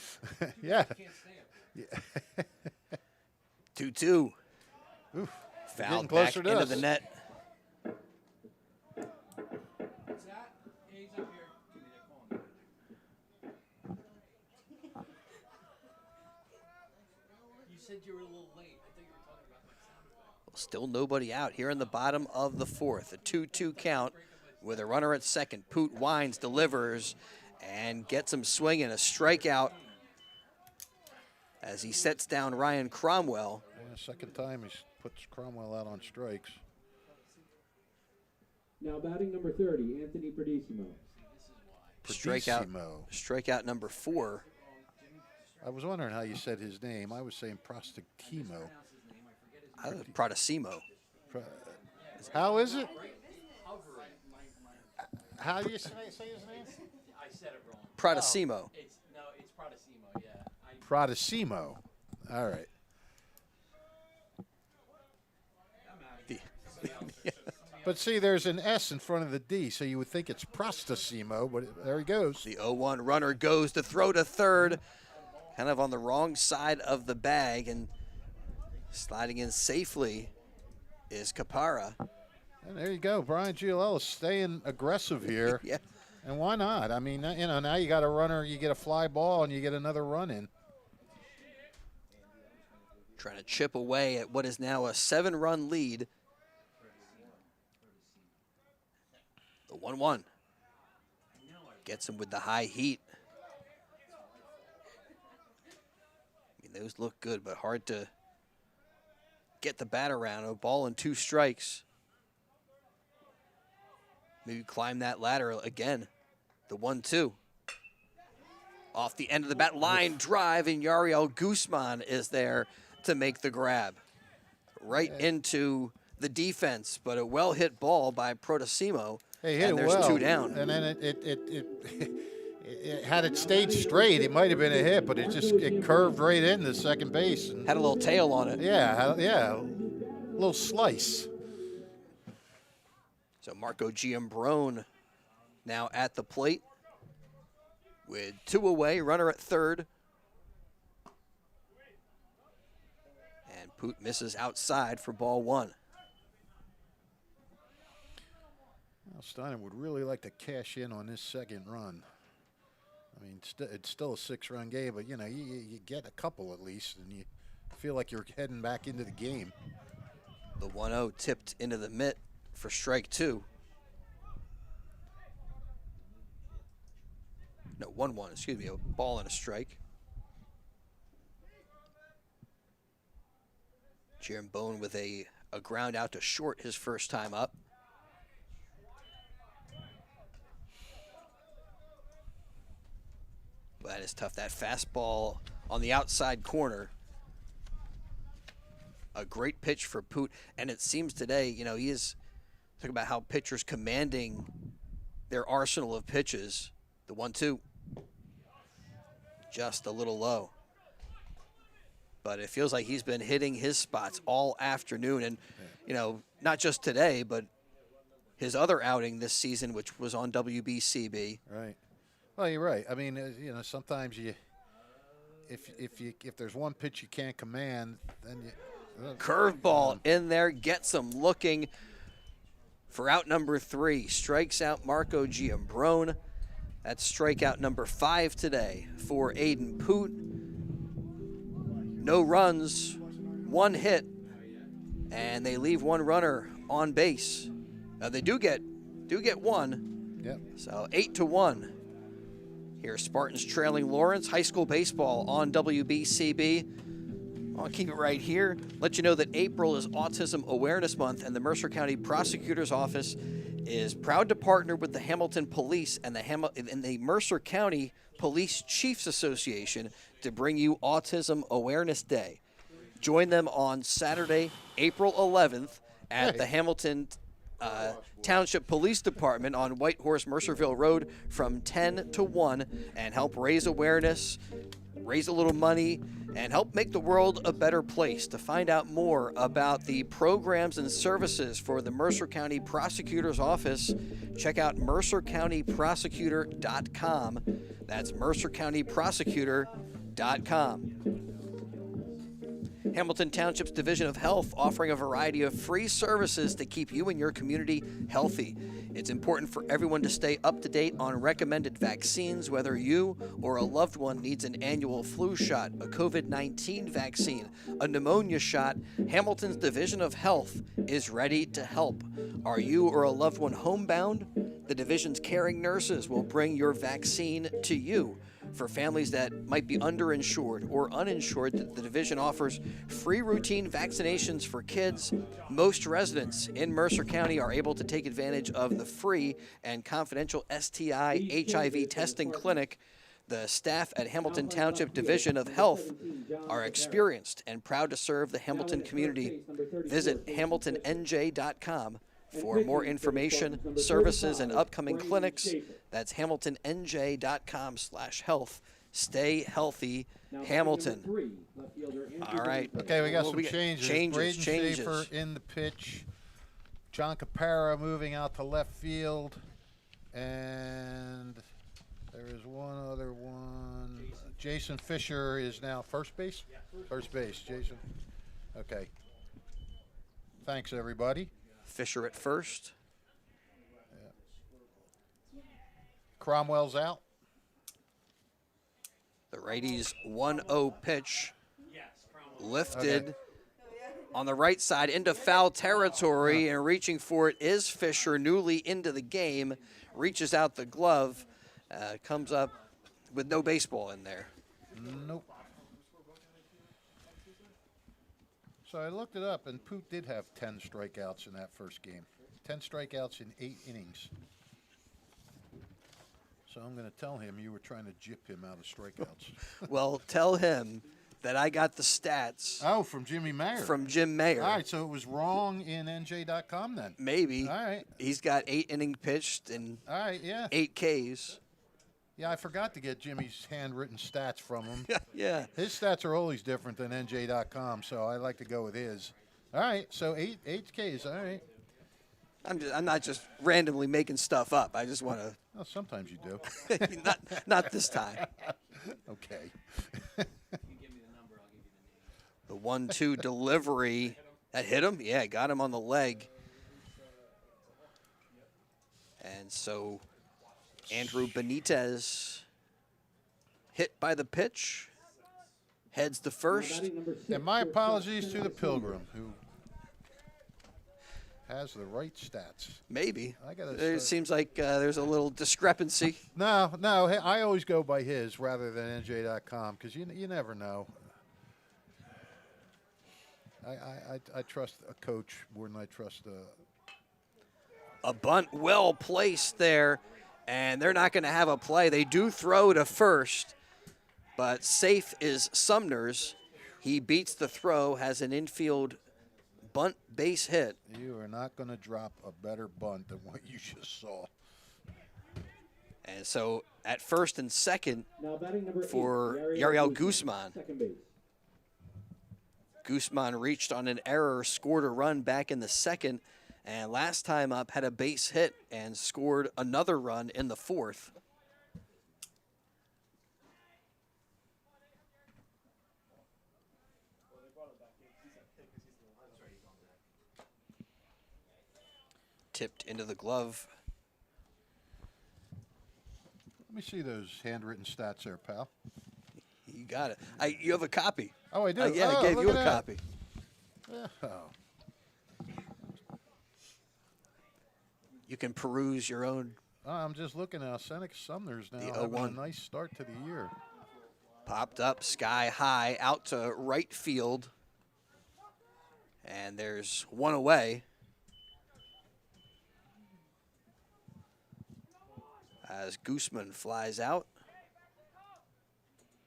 Yeah. 2-2. Fouled back into the net. Still nobody out here in the bottom of the fourth. A 2-2 count with a runner at second. Poot winds, delivers, and gets him swinging. A strikeout as he sets down Ryan Cromwell. Yeah, second time he puts Cromwell out on strikes. Now batting number 30, Anthony Perdissimo. Strikeout number 4. I was wondering how you said his name. I was saying Prostantimo. Prodicimo. How is it? How do you say his name? I said it wrong. Prodicimo. It's Prodicimo, yeah. Prodicimo. All right. But see, there's an S in front of the D, so you would think it's Prostacimo, but there he goes. The 0-1 runner goes to throw to third, kind of on the wrong side of the bag, and sliding in safely is Capara. And there you go. Brian Giolella staying aggressive here. Yeah. And why not? I mean, you know, now you got a runner, you get a fly ball, and you get another run in. Trying to chip away at what is now a 7-run lead. The 1-1 gets him with the high heat. I mean, those look good, but hard to get the bat around. A ball and 2 strikes. Maybe climb that ladder again. The 1-2. Off the end of the bat, line drive, and Yariel Guzman is there to make the grab. Right into the defense, but a well-hit ball by Protosimo. Hey, hit and it there's well. 2 down. And then had it stayed straight, it might have been a hit, but it curved right into second base. And had a little tail on it. Yeah, a little slice. So Marco Giambrone now at the plate with 2 away, runner at third. And Poot misses outside for ball 1. Well, Steiner would really like to cash in on this second run. I mean, it's still a 6-run game, but, you know, you get a couple at least, and you feel like you're heading back into the game. The 1-0 tipped into the mitt for strike 2. No, 1-1, excuse me, a ball and a strike. Giambone with a ground out to short his first time up. But that is tough. That fastball on the outside corner. A great pitch for Poot. And it seems today, you know, he is talking about how pitchers commanding their arsenal of pitches. The 1-2. Just a little low. But it feels like he's been hitting his spots all afternoon. And, you know, not just today, but his other outing this season, which was on WBCB. Right. Well, you're right. I mean, you know, sometimes if there's one pitch you can't command, then you curveball in there, gets him looking for out number 3. Strikes out Marco Giambrone. That's strikeout number 5 today for Aiden Poot. No runs, 1 hit, and they leave 1 runner on base. Now they do get 1. Yep. So 8-1. Here, Spartans trailing Lawrence. High school baseball on WBCB. I'll keep it right here. Let you know that April is Autism Awareness Month, and the Mercer County Prosecutor's Office is proud to partner with the Hamilton Police and the Mercer County Police Chiefs Association to bring you Autism Awareness Day. Join them on Saturday, April 11th at the Hamilton Township Police Department on Whitehorse Mercerville Road from 10 to 1 and help raise awareness, raise a little money, and help make the world a better place. To find out more about the programs and services for the Mercer County Prosecutor's Office, check out mercercountyprosecutor.com. That's mercercountyprosecutor.com. Hamilton Township's Division of Health offering a variety of free services to keep you and your community healthy. It's important for everyone to stay up to date on recommended vaccines, whether you or a loved one needs an annual flu shot, a COVID-19 vaccine, a pneumonia shot. Hamilton's Division of Health is ready to help. Are you or a loved one homebound? The division's caring nurses will bring your vaccine to you. For families that might be underinsured or uninsured, the division offers free routine vaccinations for kids. Most residents in Mercer County are able to take advantage of the free and confidential STI HIV testing clinic. The staff at Hamilton Township Division of Health are experienced and proud to serve the Hamilton community. Visit hamiltonnj.com for more information, services, and upcoming clinics. That's hamiltonnj.com/health. Stay healthy, Hamilton. All right. Okay, we got some changes. Changes. Braden Schaefer in the pitch John Capara moving out to left field. And there is one other one. Jason Fisher is now first base? First base, Jason. Okay. Thanks, everybody. Fisher at first. Cromwell's out. The righty's 1-0 pitch lifted on the right side into foul territory, and reaching for it is Fisher, newly into the game, reaches out the glove, comes up with no baseball in there. Nope. So I looked it up, and Poot did have 10 strikeouts in that first game. 10 strikeouts in 8 innings. So I'm going to tell him you were trying to gyp him out of strikeouts. Well, tell him that I got the stats. Oh, from Jimmy Mayer. From Jim Mayer. All right, so it was wrong in NJ.com then. Maybe. All right. He's got 8 innings pitched and all right, yeah. 8 Ks. Yeah, I forgot to get Jimmy's handwritten stats from him. Yeah. His stats are always different than NJ.com, so I like to go with his. All right, so 8 Ks, all right. I'm not just randomly making stuff up. I just want to. Well, sometimes you do. not this time. Okay. The 1-2 delivery that hit him. Yeah, got him on the leg. And so Andrew Benitez, hit by the pitch, heads to first. And my apologies to the Pilgrim, who has the right stats. Maybe. It It seems like there's a little discrepancy. No, I always go by his rather than NJ.com because you never know. I trust a coach more than I trust a bunt well placed there, and they're not going to have a play. They do throw to first, but safe is Sumner's. He beats the throw, has an infield bunt base hit. You are not going to drop a better bunt than what you just saw. And so at first and second for 8, Yariel Guzman. Second base. Guzman reached on an error, scored a run back in the second, and last time up had a base hit and scored another run in the fourth. Tipped into the glove. Let me see those handwritten stats there, pal. You got it. You have a copy. Oh, I do? Yeah, I gave look you at a that. copy. Oh. You can peruse your own. I'm just looking now. Seneca Sumner's now The having a 0-1. nice start to the year. Popped up sky high out to right field. And there's one away. As Guzman flies out.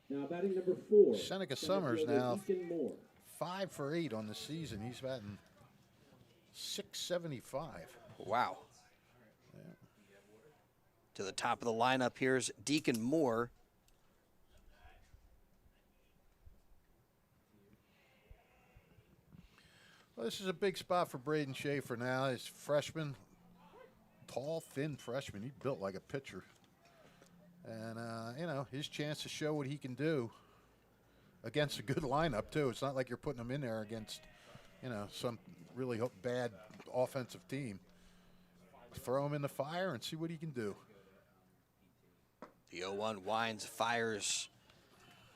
Now batting number 4. Seneca Summers now Deacon Moore. 5 for 8 on the season. He's batting .675. Wow. To the top of the lineup, here's Deacon Moore. Well, this is a big spot for Braden Schaefer now. He's freshman, tall, thin freshman. He's built like a pitcher. And, his chance to show what he can do against a good lineup, too. It's not like you're putting him in there against, some really bad offensive team. Throw him in the fire and see what he can do. The 0-1 winds, fires,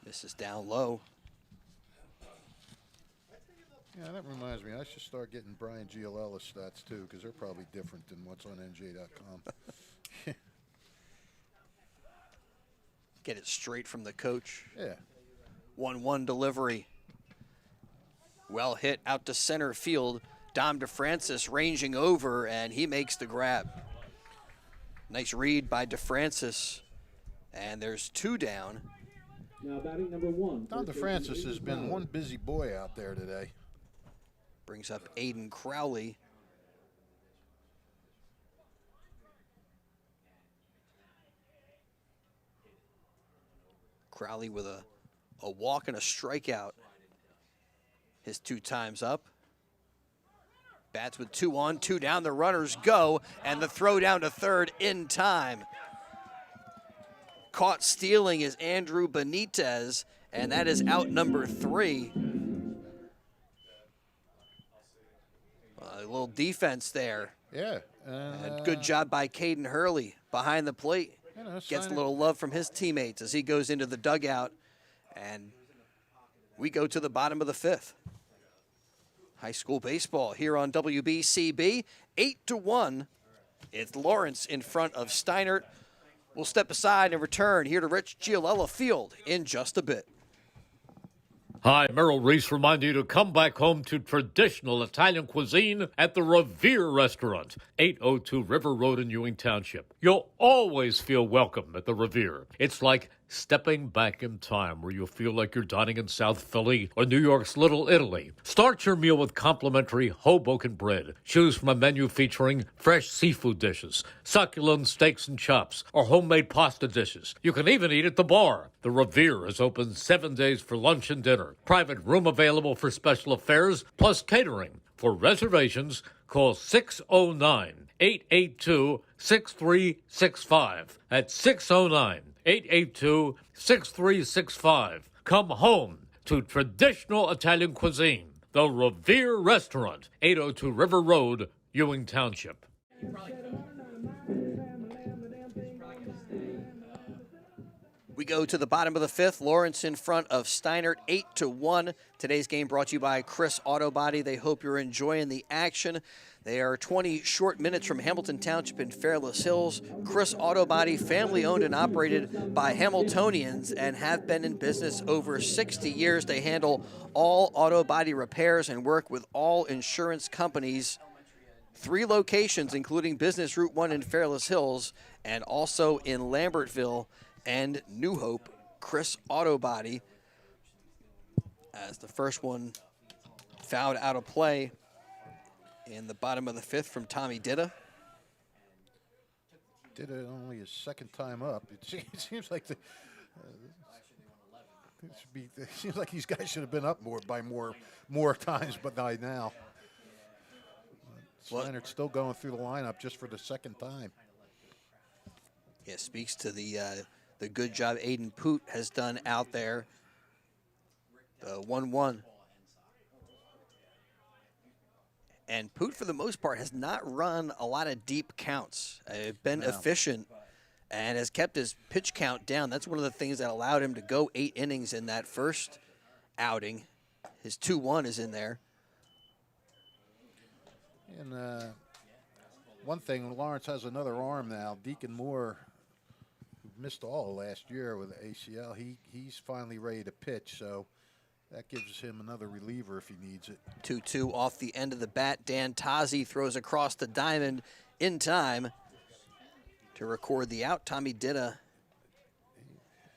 misses down low. Yeah, that reminds me. I should start getting Brian Giolella stats, too, because they're probably different than what's on NJ.com. Get it straight from the coach. Yeah. 1-1 delivery. Well hit out to center field. Dom DeFrancis ranging over, and he makes the grab. Nice read by DeFrancis. And there's 2 down. Now batting number 1. Don DeFrancis has been one busy boy out there today. Brings up Aiden Crowley. Crowley with a walk and a strikeout. His 2 times up. Bats with 2 on, 2 down. The runners go, and the throw down to third in time. Caught stealing is Andrew Benitez, and that is out number 3. A little defense there. Yeah. And good job by Caden Hurley behind the plate. Gets a little love from his teammates as he goes into the dugout. And we go to the bottom of the 5th. High school baseball here on WBCB. 8-1. It's Lawrence in front of Steinert. We'll step aside and return here to Rich Giolella Field in just a bit. Hi, Merrill Reese reminding you to come back home to traditional Italian cuisine at the Revere Restaurant, 802 River Road in Ewing Township. You'll always feel welcome at the Revere. It's like stepping back in time where you'll feel like you're dining in South Philly or New York's Little Italy. Start your meal with complimentary Hoboken bread. Choose from a menu featuring fresh seafood dishes, succulent steaks and chops, or homemade pasta dishes. You can even eat at the bar. The Revere is open 7 days for lunch and dinner. Private room available for special affairs, plus catering. For reservations, call 609-882-6365. That's 609-882-6365. Come home to traditional Italian cuisine. The Revere Restaurant, 802 River Road, Ewing Township. We go to the bottom of the 5th. Lawrence in front of Steinert, 8-1. Today's game brought to you by Chris Auto Body. They hope you're enjoying the action. They are 20 short minutes from Hamilton Township in Fairless Hills. Chris Auto Body, family owned and operated by Hamiltonians and have been in business over 60 years. They handle all auto body repairs and work with all insurance companies. 3 locations, including Business Route 1 in Fairless Hills and also in Lambertville and New Hope. Chris Auto Body, as the first one fouled out of play in the bottom of the 5th from Tommy Ditta. Did it only his second time up. It seems like it seems like these guys should have been up more times, but not now. Steinert's still going through the lineup just for the second time. Yeah, speaks to the good job Aiden Poot has done out there. The 1-1. And Poot, for the most part, has not run a lot of deep counts. Been efficient and has kept his pitch count down. That's one of the things that allowed him to go 8 innings in that first outing. His 2-1 is in there. And one thing, Lawrence has another arm now. Deacon Moore, who missed all last year with the ACL, he's finally ready to pitch, so that gives him another reliever if he needs it. 2-2 off the end of the bat. Dan Tazi throws across the diamond in time to record the out. Tommy Ditta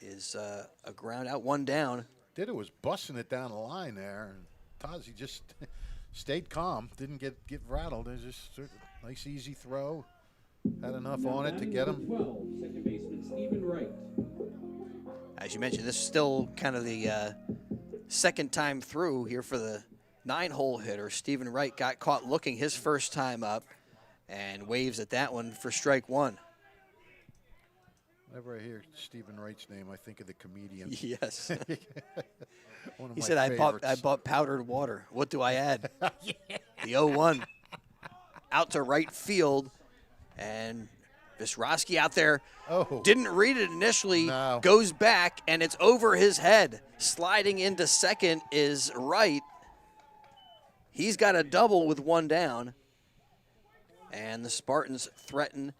is a ground out, 1 down. Ditta was busting it down the line there, and Tazi just stayed calm, didn't get rattled. It was just a nice, easy throw. Had enough on it to get him. 12, second baseman Stephen Wright. As you mentioned, this is still kind of the second time through here for the 9-hole hitter. Stephen Wright got caught looking his first time up and waves at that one for strike 1. Whenever I hear Stephen Wright's name, I think of the comedian. Yes. One of He my said, I favorites. bought powdered water. What do I add? The 0-1 out to right field, and Visrosky out there didn't read it initially, goes back, and it's over his head. Sliding into second is Wright. He's got a double with 1 down, and the Spartans threaten,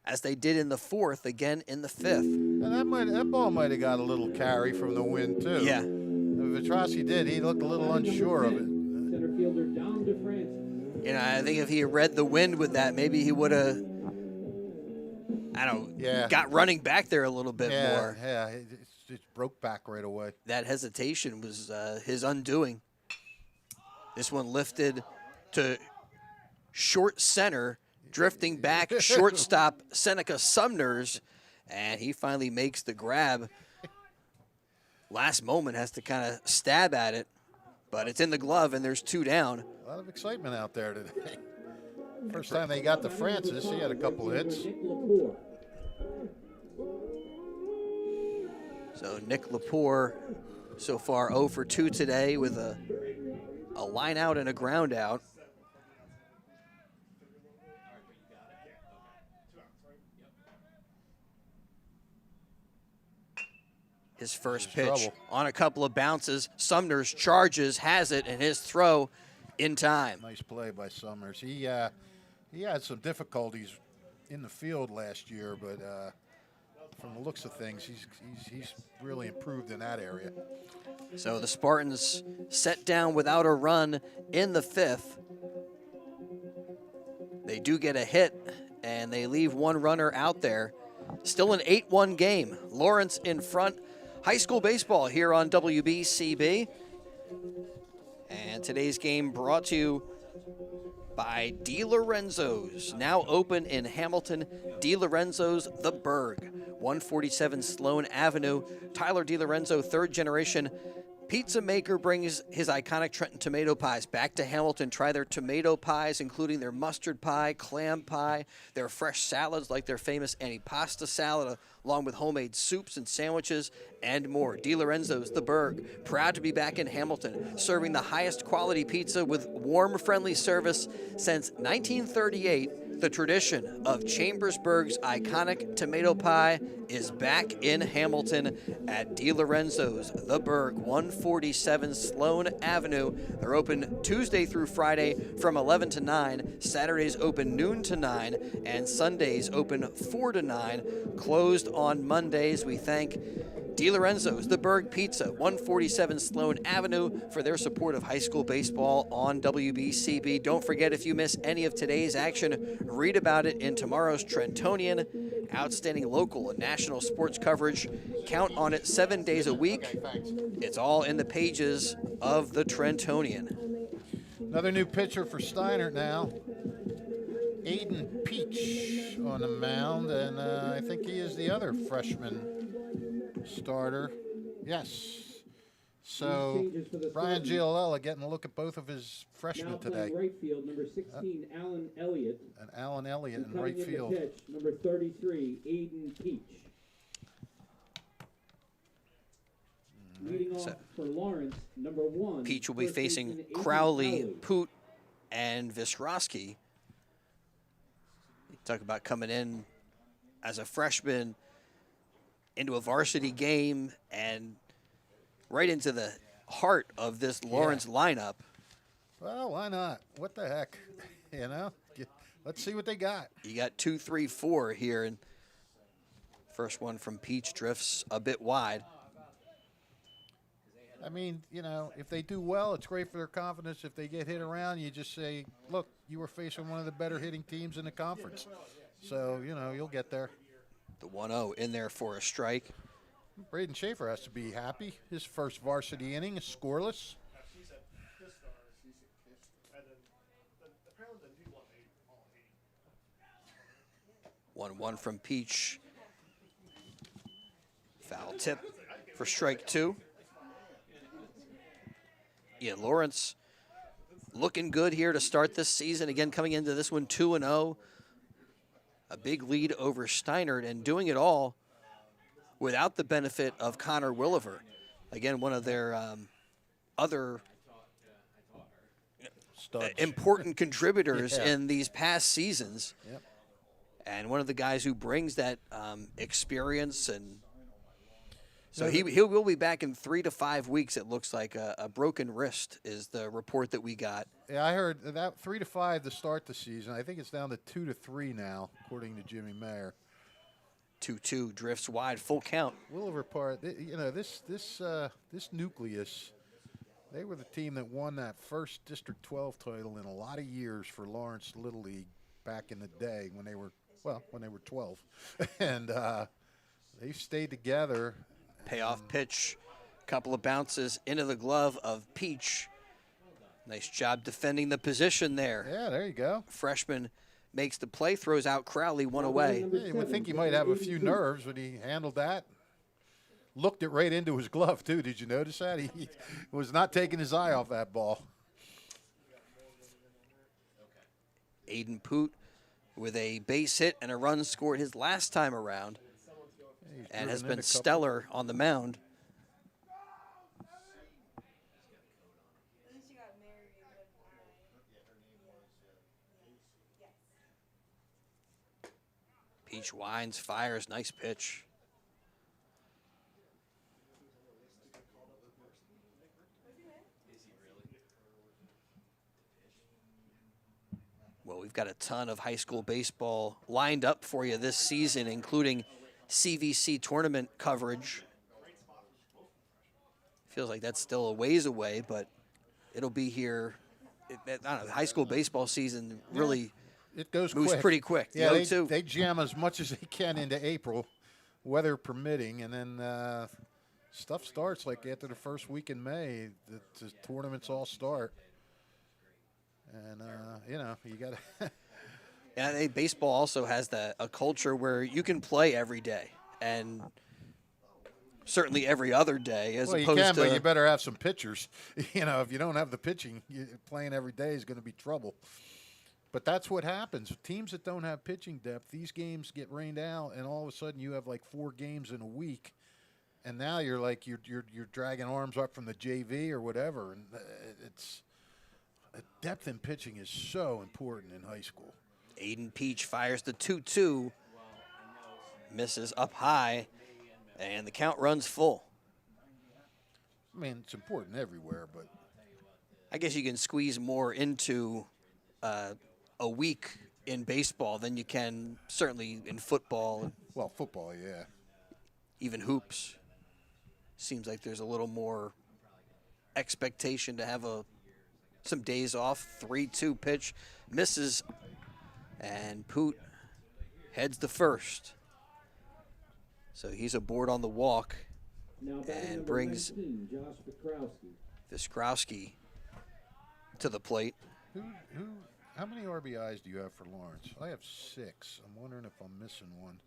as they did in the 4th, again in the 5th. And that ball might have got a little carry from the wind, too. Yeah. Vitrosky did. He looked a little unsure of it. Center fielder down to Francis. You know, I think if he had read the wind with that, maybe he would have, got running back there a little bit more. Yeah, it just broke back right away. That hesitation was his undoing. This one lifted to short center, drifting back, shortstop Seneca Sumners, and he finally makes the grab. Last moment has to kind of stab at it. But it's in the glove, and there's 2 down. A lot of excitement out there today. First time they got to Francis, he had a couple hits. So Nick Lepore so far 0 for 2 today with a line out and a ground out. His first pitch trouble. on a couple of bounces. Sumner's charges, has it, and his throw in time. Nice play by Summers. He had some difficulties in the field last year, but from the looks of things, he's really improved in that area. So the Spartans set down without a run in the 5th. They do get a hit, and they leave 1 runner out there. Still an 8-1 game. Lawrence in front. High school baseball here on WBCB. And today's game brought to you by DiLorenzo's, now open in Hamilton. DiLorenzo's The Berg, 147 Sloan Avenue. Tyler DiLorenzo, 3rd generation pizza maker, brings his iconic Trenton tomato pies back to Hamilton. Try their tomato pies, including their mustard pie, clam pie, their fresh salads like their famous antipasta salad, along with homemade soups and sandwiches and more. DiLorenzo's The Berg, proud to be back in Hamilton, serving the highest quality pizza with warm, friendly service since 1938. The tradition of Chambersburg's iconic tomato pie is back in Hamilton at DiLorenzo's The Berg, 147 Sloan Avenue. They're open Tuesday through Friday from 11 to 9, Saturdays open noon to 9, and Sundays open 4 to 9, closed on Mondays. We thank DiLorenzo's The Berg Pizza, 147 Sloan Avenue, for their support of high school baseball on WBCB. Don't forget, if you miss any of today's action, read about it in tomorrow's Trentonian. Outstanding local and national sports coverage. Count on it 7 days a week. It's all in the pages of the Trentonian. Another new pitcher for Steinert now. Aiden Peach on the mound, and I think he is the other freshman starter. Yes. So Brian Giolella getting a look at both of his freshmen today. Right field, number 16, Alan Elliott. And Alan Elliott in Coming right in field. to pitch, number 33, Aiden Peach. Leading off for Lawrence, number 1. Peach will be first facing baseman Aiden Crowley, Crowley. Poot, and Visrosky. You talk about coming in as a freshman into a varsity game and right into the heart of this Lawrence lineup. Well, why not? What the heck? You know, let's see what they got. You got 2, 3, 4 here, and first one from Peach drifts a bit wide. I mean, you know, if they do well, it's great for their confidence. If they get hit around, you just say, look, you were facing one of the better hitting teams in the conference. So, you know, you'll get there. The 1-0 in there for a strike. Braden Schaefer has to be happy. His first varsity inning is scoreless. 1-1 from Peach. Foul tip for strike 2. Yeah, Lawrence looking good here to start this season. Again, coming into this one 2-0. A big lead over Steinert, and doing it all without the benefit of Connor Williver. Again, one of their other important contributors in these past seasons. Yep. And one of the guys who brings that experience. And so he will be back in 3 to 5 weeks, it looks like. A broken wrist is the report that we got. Yeah, I heard that 3 to 5 to start the season. I think it's down to 2 to 3 now, according to Jimmy Mayer. 2-2 drifts wide, full count. Williver part, you know, this nucleus, they were the team that won that first District 12 title in a lot of years for Lawrence Little League back in the day when they were 12. And they stayed together. Payoff pitch, couple of bounces into the glove of Peach. Nice job defending the position there. Yeah, there you go. Freshman makes the play, throws out Crowley, one away. Yeah, you would think he might have a few nerves, but he handled that looked it right into his glove, too. Did you notice that? He was not taking his eye off that ball. Aiden Poot with a base hit and a run scored his last time around, and has been stellar on the mound. Peach winds, fires, nice pitch. Well, we've got a ton of high school baseball lined up for you this season, including CVC tournament coverage. Feels like that's still a ways away, but it'll be here. I don't know, high school baseball season really it goes moves quick. Pretty quick. Yeah, they jam as much as they can into April, weather permitting, and then stuff starts like after the first week in May. The tournaments all start. And, you know, you got to. Yeah, baseball also has a culture where you can play every day, and certainly every other day. As opposed to, but you better have some pitchers. You know, if you don't have the pitching, playing every day is going to be trouble. But that's what happens. Teams that don't have pitching depth, these games get rained out, and all of a sudden you have like 4 games in a week, and now you're like you're dragging arms up from the JV or whatever, and it's. Depth in pitching is so important in high school. Aiden Peach fires the 2-2, misses up high, and the count runs full. I mean, it's important everywhere, but I guess you can squeeze more into a week in baseball than you can certainly in football. Well, football, yeah. Even hoops. Seems like there's a little more expectation to have some days off. 3-2 pitch, misses, and Poot heads to first. So he's aboard on the walk and brings 19, Josh Viskrowski to the plate. How many RBIs do you have for Lawrence? I have 6. I'm wondering if I'm missing one.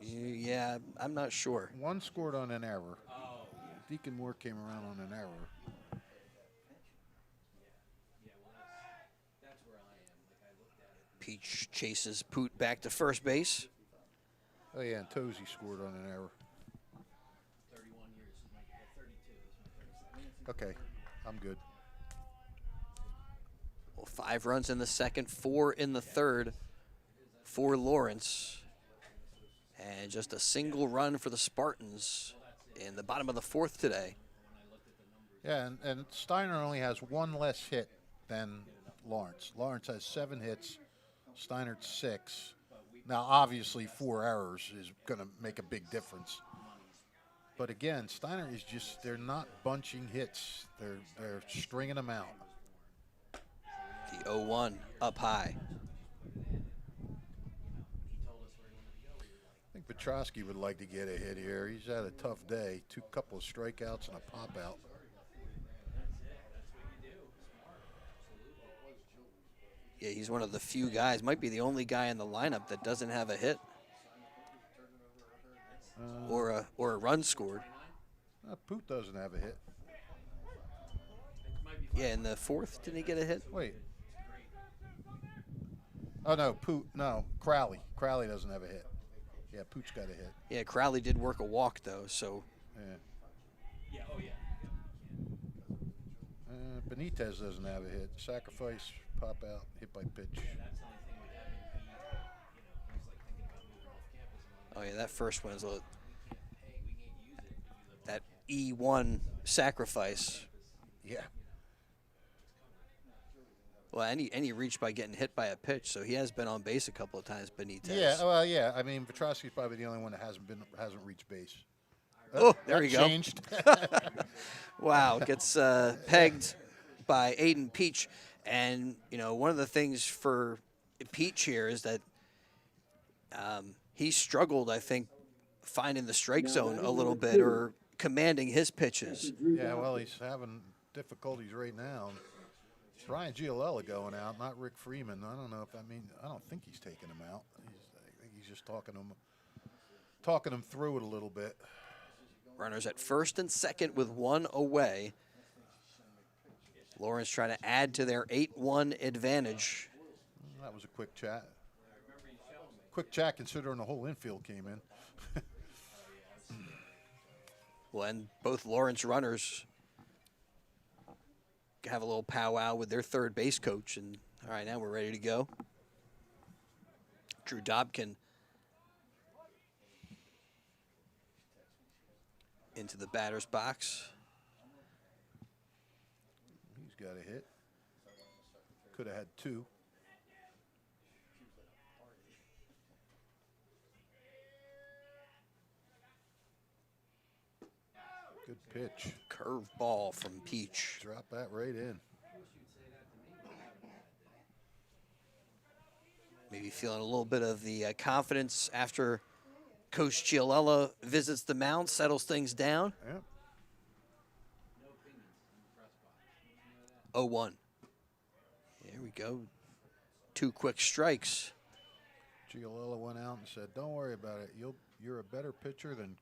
Yeah, I'm not sure. 1 scored on an error. Deacon Moore came around on an error. Peach chases Poot back to first base. Oh, yeah, and Tozy scored on an error. 31 years, 32. Okay, I'm good. Well, 5 runs in the second, 4 in the third for Lawrence. And just a single run for the Spartans in the bottom of the 4th today. Yeah, and Steiner only has 1 less hit than Lawrence. Lawrence has 7 hits. Steinert 6. Now, obviously, 4 errors is going to make a big difference. But again, Steinert is they're not bunching hits. They're stringing them out. The 0-1 up high. I think Petrosky would like to get a hit here. He's had a tough day. Couple of strikeouts and a pop out. Yeah, he's one of the few guys, might be the only guy in the lineup that doesn't have a hit or a run scored. Poot doesn't have a hit. Yeah, in the 4th, didn't he get a hit? Wait. Oh, no, Poot. No, Crowley. Crowley doesn't have a hit. Yeah, Poot's got a hit. Yeah, Crowley did work a walk, though, so. Yeah. Benitez doesn't have a hit. Sacrifice, pop out, hit by pitch. Oh, yeah, that first one is that E1 sacrifice. Yeah. Well, and he reached by getting hit by a pitch, so he has been on base a couple of times, Benitez. Yeah, well, yeah. I mean, Petrosky's probably the only one that hasn't reached base. Oh, there you go. Changed. Wow, gets pegged by Aiden Peach. And, you know, one of the things for Peach here is that he struggled, I think, finding the strike zone a little bit or commanding his pitches. Yeah, well, he's having difficulties right now. It's Ryan Giolella going out, not Rick Freeman. I don't know if that means – I don't think he's taking him out. I think he's just talking him through it a little bit. Runners at first and second with one away. Lawrence trying to add to their 8-1 advantage. That was a quick chat. Quick chat considering the whole infield came in. Well, and both Lawrence runners have a little powwow with their third base coach. And all right, now we're ready to go. Drew Dobkin into the batter's box. He's got a hit. Could have had two. Good pitch. Curve ball from Peach. Drop that right in. Maybe feeling a little bit of the confidence after Coach Giolella visits the mound, settles things down. Yep. 0-1. There we go. 2 quick strikes. Giolella went out and said, "Don't worry about it. You're a better pitcher than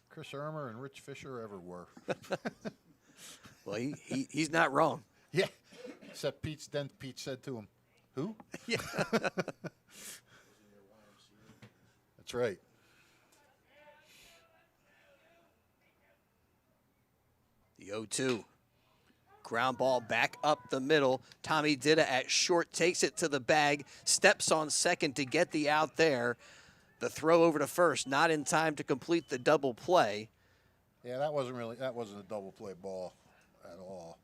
Chris Ermer and Rich Fisher ever were." Well, he's not wrong. Yeah. Except Pete said to him, "Who?" Yeah. That's right. The 0-2. Ground ball back up the middle. Tommy Dida at short takes it to the bag, steps on second to get the out there. The throw over to first, not in time to complete the double play. Yeah, that wasn't a double play ball at all.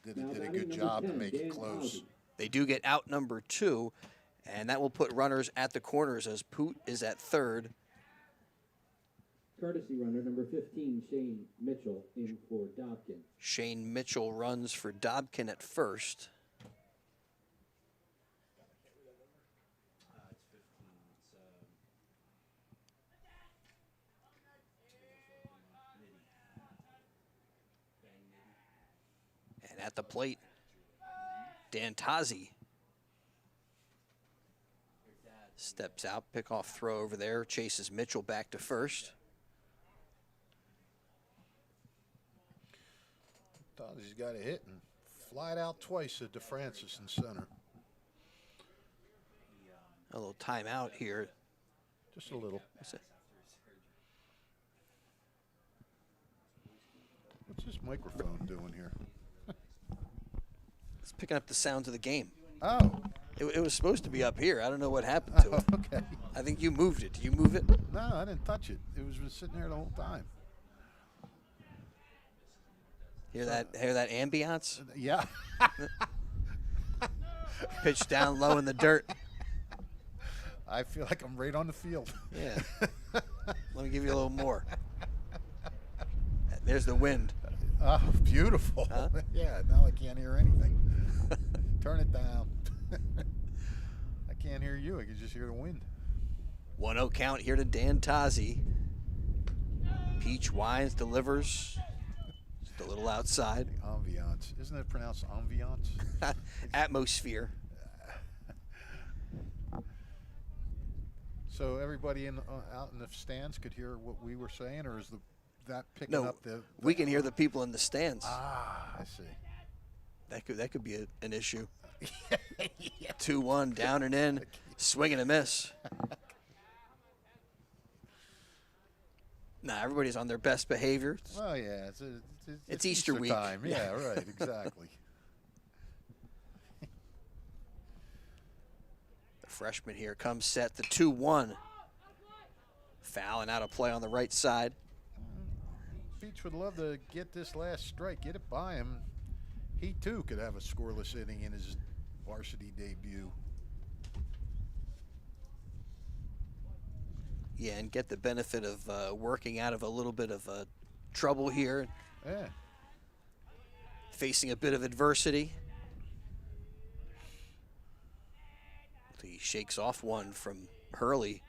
Did a good number job to 10, make it Dan close. Cosby. They do get out number 2, and that will put runners at the corners as Poot is at third. Courtesy runner number 15, Shane Mitchell, in for Dobkin. Shane Mitchell runs for Dobkin at first. And at the plate, Dan Tazi steps out, pickoff throw over there, chases Mitchell back to first. He's got a hit and fly it out twice at DeFrancis in center. A little timeout here. Just a little. What's it? What's this microphone doing here? It's picking up the sounds of the game. Oh. It was supposed to be up here. I don't know what happened to it. Okay. I think you moved it. Did you move it? No, I didn't touch it. It was sitting there the whole time. Hear that ambiance? Yeah. Pitch down low in the dirt. I feel like I'm right on the field. Yeah. Let me give you a little more. There's the wind. Oh, beautiful. Huh? Yeah, now I can't hear anything. Turn it down. I can't hear you. I can just hear the wind. 1-0 count here to Dan Tazi. Peach winds, delivers. Just a little outside. Ambiance. Isn't it pronounced ambiance? Atmosphere. So everybody out in the stands could hear what we were saying, or is that picking No, up the we can hear the people in the stands. Ah, I see. That could be an issue. 2-1, down and in, swing and a miss. Nah, everybody's on their best behavior. Well, yeah, it's Easter week. time. Yeah, right, exactly. The freshman here comes set, the 2-1. Foul and out of play on the right side. Beach would love to get this last strike, get it by him. He, too, could have a scoreless inning in his varsity debut. Yeah, and get the benefit of working out of a little bit of trouble here. Yeah. Facing a bit of adversity. He shakes off one from Hurley.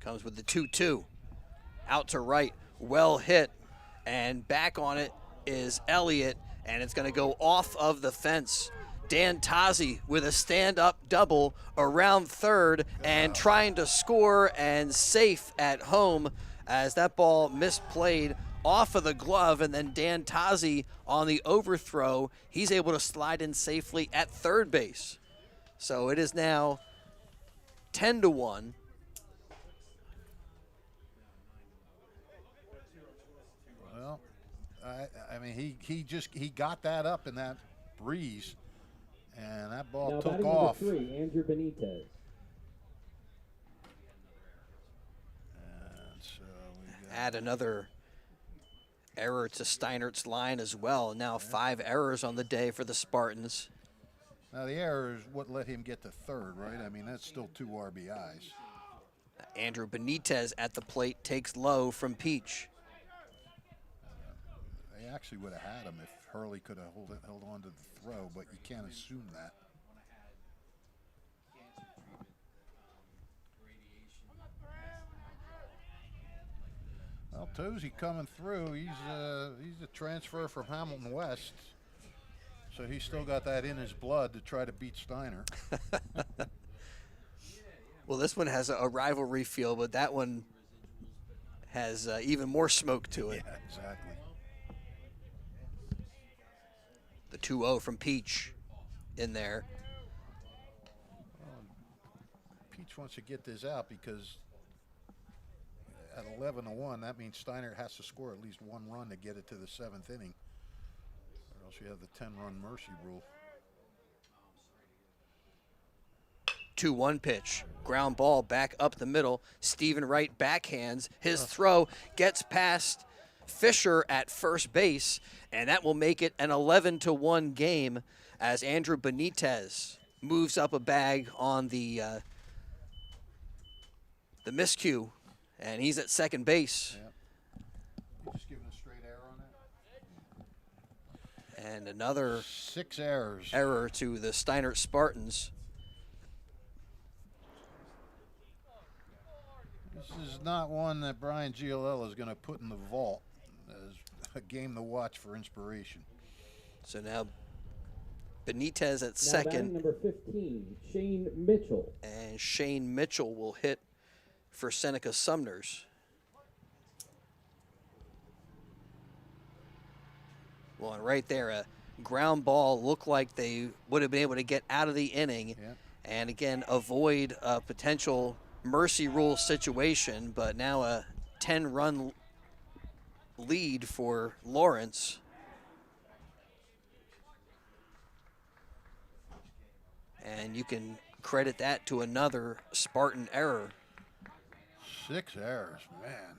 Comes with the 2-2. Out to right, well hit, and back on it is Elliott, and it's going to go off of the fence. Dan Tazi with a stand-up double around third and trying to score and safe at home as that ball misplayed off of the glove, and then Dan Tazi on the overthrow, he's able to slide in safely at third base. So it is now 10-1. Well, I mean, he got that up in that breeze, and that ball Now took batting off. number 3, Andrew Benitez. And so we got Add another error to Steinert's line as well. Now 5 errors on the day for the Spartans. now the error is what let him get to third, right? I mean, that's still 2 RBIs. Andrew Benitez at the plate takes low from Peach. They actually would have had him if Hurley could have held on to the throw, but you can't assume that. Well, Tozy coming through. He's a transfer from Hamilton West, so he's still got that in his blood to try to beat Steiner. Well, this one has a rivalry feel, but that one has even more smoke to it. Yeah, exactly. The 2-0 from Peach in there. Peach wants to get this out because at 11-1, that means Steiner has to score at least 1 run to get it to the 7th inning, or else you have the 10-run mercy rule. 2-1 pitch. Ground ball back up the middle. Stephen Wright backhands. His throw gets past Fisher at first base, and that will make it an 11-1 game as Andrew Benitez moves up a bag on the miscue, and he's at second base. Yep. You just giving a straight error on that? And another 6 errors. error to the Steinert Spartans. This is not one that Brian Giolella is going to put in the vault as a game to watch for inspiration. So now Benitez at Now batting second, number 15, Shane Mitchell. and Shane Mitchell will hit for Seneca Sumners. Well, and right there, a ground ball looked like they would have been able to get out of the inning, Yep. and again avoid a potential mercy rule situation, but now a 10-run lead for Lawrence. And you can credit that to another Spartan error. 6 errors, man.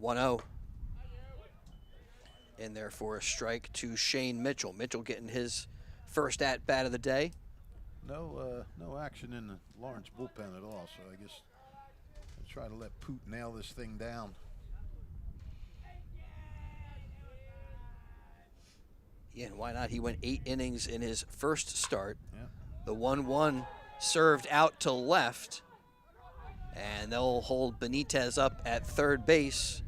1-0. In there for a strike to Shane Mitchell. Mitchell getting his first at-bat of the day. No action in the Lawrence bullpen at all, so I guess I'll try to let Poot nail this thing down. Yeah, and why not? He went 8 innings in his first start. Yeah. The 1-1 served out to left, and they'll hold Benitez up at third base.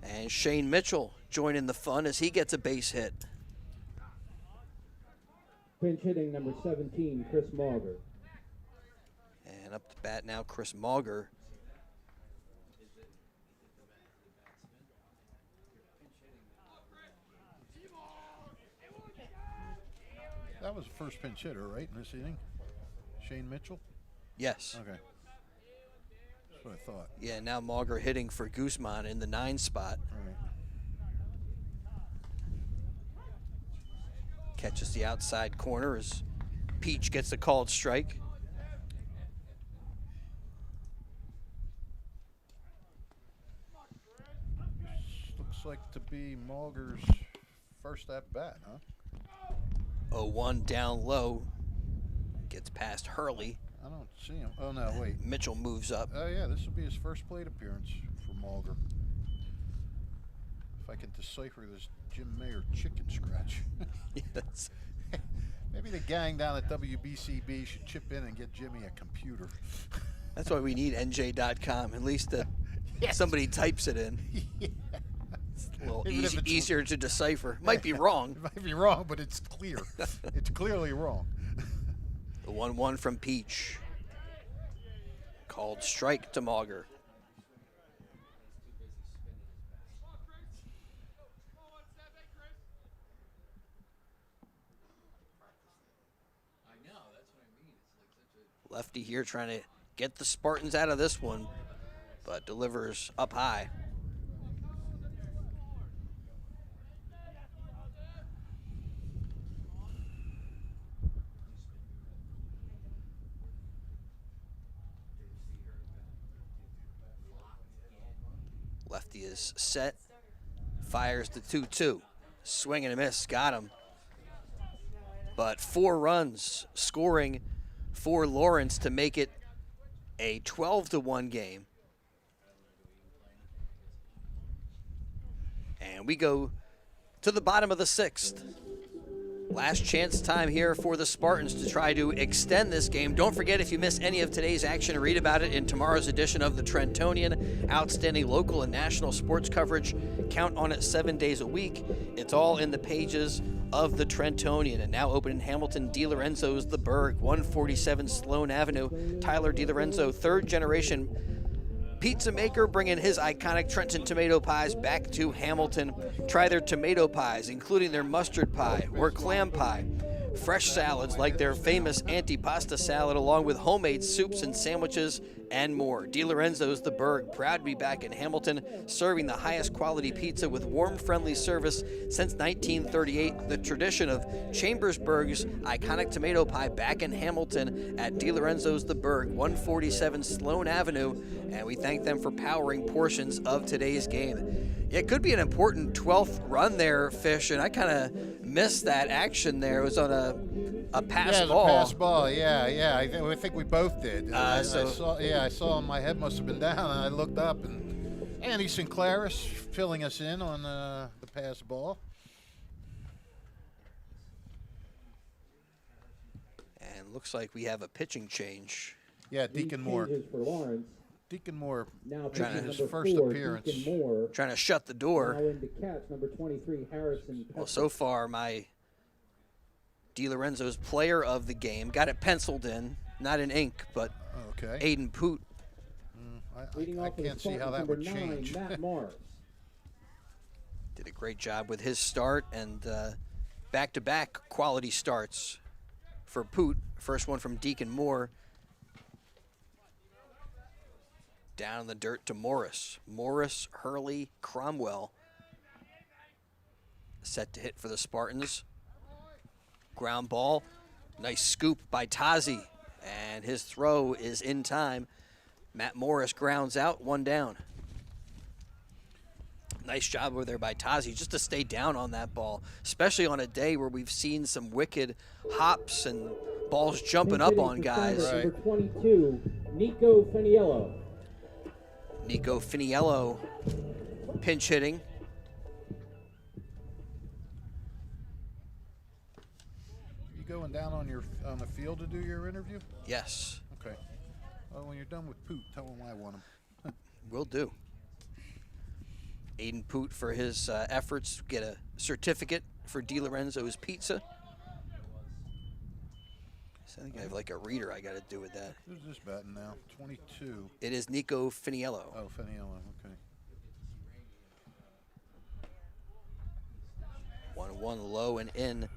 And Shane Mitchell joining the fun as he gets a base hit. Pinch hitting number 17, Chris Mauger. And up to bat now, Chris Mauger. That was the first pinch hitter, right, in this inning? Shane Mitchell? Yes. Okay. That's what I thought. Yeah, now Mauger hitting for Guzman in the 9 spot. All right. Catches the outside corner as Peach gets the called strike. This looks like to be Mauger's first at bat, huh? 0-1 down low. Gets past Hurley. I don't see him. Oh, no, wait. Mitchell moves up. Oh, yeah, this will be his first plate appearance for Mauger. If I can decipher this Jim Mayer chicken scratch. Yes. Maybe the gang down at WBCB should chip in and get Jimmy a computer. That's why we need NJ.com. At least Yes. somebody types it in. Yeah. It's a little Even if it's- easier to decipher. Might be wrong. It might be wrong, but it's clear. It's clearly wrong. The 1-1 from Peach. Called strike to Mauger. Lefty here trying to get the Spartans out of this one, but delivers up high. Lefty is set, fires the 2-2. Swing and a miss, got him. But 4 runs scoring for Lawrence to make it a 12-1 game. And we go to the bottom of the 6th. Last chance time here for the Spartans to try to extend this game. Don't forget, if you miss any of today's action, read about it in tomorrow's edition of the Trentonian. Outstanding local and national sports coverage. Count on it 7 days a week. It's all in the pages of the Trentonian. And now open in Hamilton, DiLorenzo's The Berg, 147 Sloan Avenue. Tyler DiLorenzo, third generation pizza maker, bringing his iconic Trenton tomato pies back to Hamilton. Try their tomato pies, including their mustard pie or clam pie. Fresh salads like their famous antipasta salad, along with homemade soups and sandwiches and more. DiLorenzo's The Berg, proud to be back in Hamilton, serving the highest quality pizza with warm, friendly service since 1938. The tradition of Chambersburg's iconic tomato pie back in Hamilton at DiLorenzo's The Berg, 147 Sloan Avenue, and we thank them for powering portions of today's game. It could be an important 12th run there, Fish, and I kind of missed that action there. It was on a pass yeah, it was ball. a pass ball. Yeah. I think we both did. I saw my head must have been down, and I looked up, and Andy Sinclairis filling us in on the pass ball. And looks like we have a pitching change. Yeah, Deacon Moore. For Lawrence. Deacon Moore Now trying his number first 4, appearance. Deacon Moore. Trying to shut the door. Now in to catch, number 23, Harrison. Well, so far, my DiLorenzo's player of the game, got it penciled in, not in ink, but Okay. Aiden Poot. I can't see how that would change. Matt Morris. Did a great job with his start, and back-to-back quality starts for Poot. First one from Deacon Moore. Down in the dirt to Morris. Morris, Hurley, Cromwell. Set to hit for the Spartans. Ground ball. Nice scoop by Tazi. And his throw is in time. Matt Morris grounds out, 1 down. Nice job over there by Tazi just to stay down on that ball, especially on a day where we've seen some wicked hops and balls jumping up on guys. Right. Number 22, Nico Faniello. Nico Finiello pinch hitting. You going down on the field to do your interview? Yes, Okay. Well, when you're done with Poot, tell him I want him. will do. Aiden Poot for his efforts to get a certificate for DiLorenzo's Pizza. So I think I have like a reader I got to do with that. Who's this batting now? 22. It is Nico Finiello. Oh, Faniello. Okay. 1-1 low and in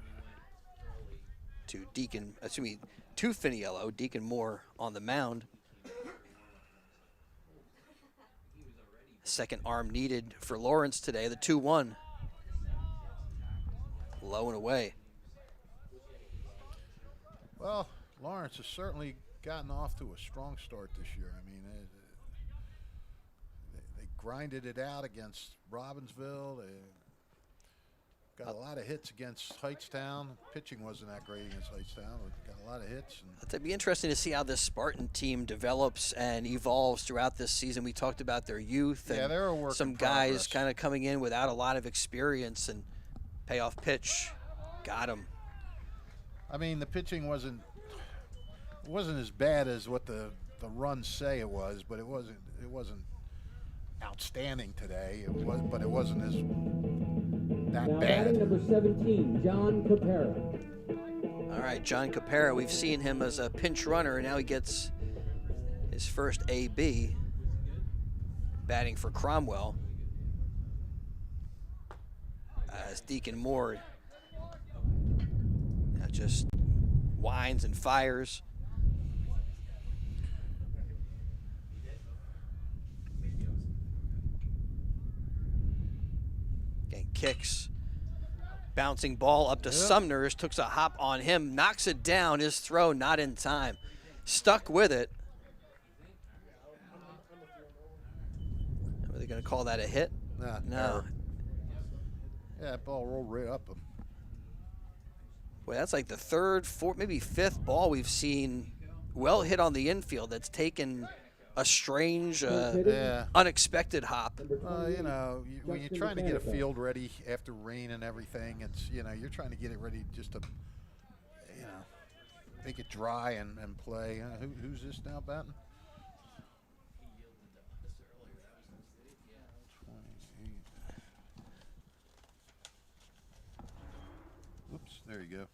to to Finiello. Deacon Moore on the mound. Second arm needed for Lawrence today, the 2-1. Low and away. Well, Lawrence has certainly gotten off to a strong start this year. I mean, they grinded it out against Robbinsville. They got a lot of hits against Heightstown. Pitching wasn't that great against Heightstown. Got a lot of hits. It'd be interesting to see how this Spartan team develops and evolves throughout this season. We talked about their youth and they're a work some in guys progress. kind of coming in without a lot of experience, and payoff pitch got him. I mean, the pitching wasn't as bad as what the runs say it was, but it wasn't outstanding today. But it wasn't as that Now bad. batting number 17, John Capera. All right, John Capera, we've seen him as a pinch runner, and now he gets his first AB, batting for Cromwell. As Deacon Moore just whines and fires. Again, kicks. Bouncing ball up to Sumners, took a hop on him, knocks it down. His throw not in time. Stuck with it. Are they going to call that a hit? No. Error. Yeah, that ball rolled right up him. Well, that's like the third, fourth, maybe fifth ball we've seen well hit on the infield that's taken a strange, unexpected hop. When you're trying to get a field ready after rain and everything, it's, you're trying to get it ready just to, make it dry and play. Who's this now batting? 28. Oops, there you go.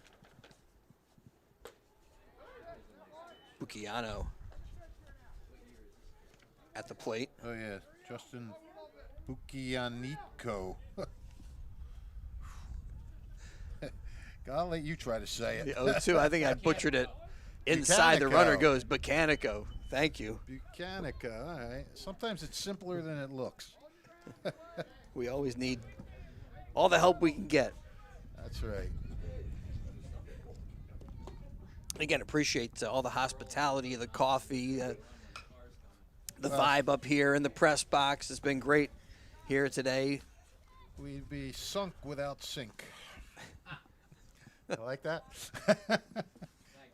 Bucchiano at the plate. Oh, yeah, Justin Bucchianico. I'll let you try to say it. The 0-2, I think I butchered it. Inside the runner goes Buccanico. Thank you. Buccanico, all right. Sometimes it's simpler than it looks. We always need all the help we can get. That's right. Again, appreciate all the hospitality, the coffee, the vibe up here in the press box. It's been great here today. We'd be sunk without sink. You like that?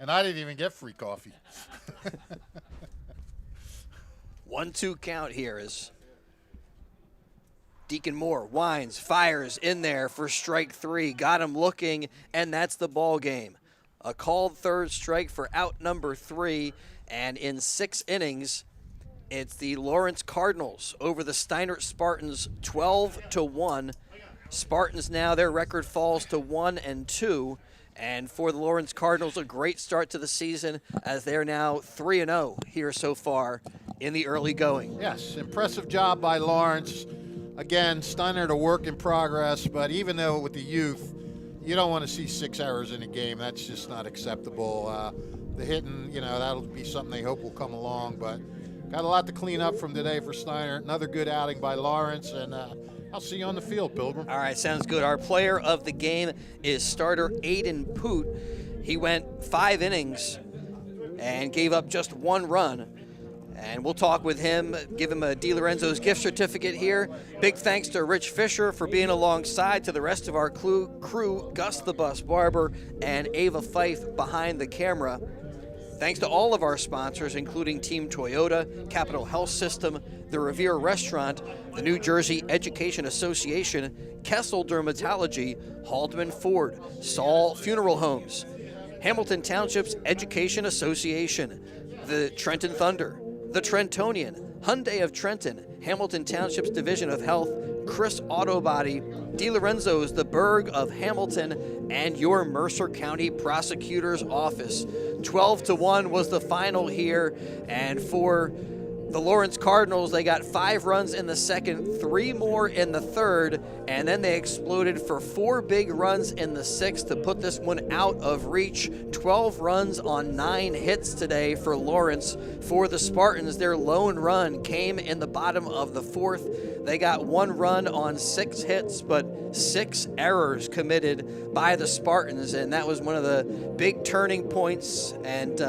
And I didn't even get free coffee. 1-2 count here as Deacon Moore winds, fires in there for strike 3. Got him looking, and that's the ball game. A called third strike for out number 3, and in 6 innings, it's the Lawrence Cardinals over the Steinert Spartans 12-1. Spartans now, their record falls to 1-2. And for the Lawrence Cardinals, a great start to the season as they're now 3-0 here so far in the early going. Yes, impressive job by Lawrence. Again, Steinert a work in progress, but even though with the youth, you don't want to see 6 errors in a game. That's just not acceptable. The hitting, that'll be something they hope will come along, but got a lot to clean up from today for Steinert. Another good outing by Lawrence, and I'll see you on the field, Pilgrim. All right, sounds good. Our player of the game is starter Aiden Poot. He went 5 innings and gave up just 1 run. And we'll talk with him, give him a DiLorenzo's gift certificate here. Big thanks to Rich Fisher for being alongside, to the rest of our crew, Gus the Bus Barber and Ava Fife behind the camera. Thanks to all of our sponsors, including Team Toyota, Capital Health System, the Revere Restaurant, the New Jersey Education Association, Kessel Dermatology, Haldeman Ford, Saul Funeral Homes, Hamilton Township's Education Association, the Trenton Thunder, the Trentonian, Hyundai of Trenton, Hamilton Township's Division of Health, Chris Auto Body, DiLorenzo's The Burg of Hamilton, and your Mercer County Prosecutor's Office. 12-1 was the final here, and for the Lawrence Cardinals, they got 5 runs in the second, 3 more in the third, and then they exploded for 4 big runs in the sixth to put this one out of reach. 12 runs on 9 hits today for Lawrence. For the Spartans, their lone run came in the bottom of the 4th. They got 1 run on 6 hits, but 6 errors committed by the Spartans, and that was one of the big turning points and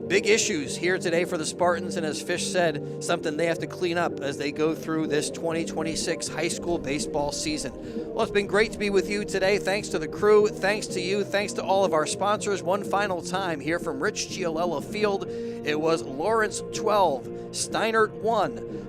big issues here today for the Spartans, and as Fish said, something they have to clean up as they go through this 2026 high school baseball season. Well, it's been great to be with you today. Thanks to the crew, thanks to you, thanks to all of our sponsors. One final time here from Rich Gialella Field, it was Lawrence 12, Steinert 1.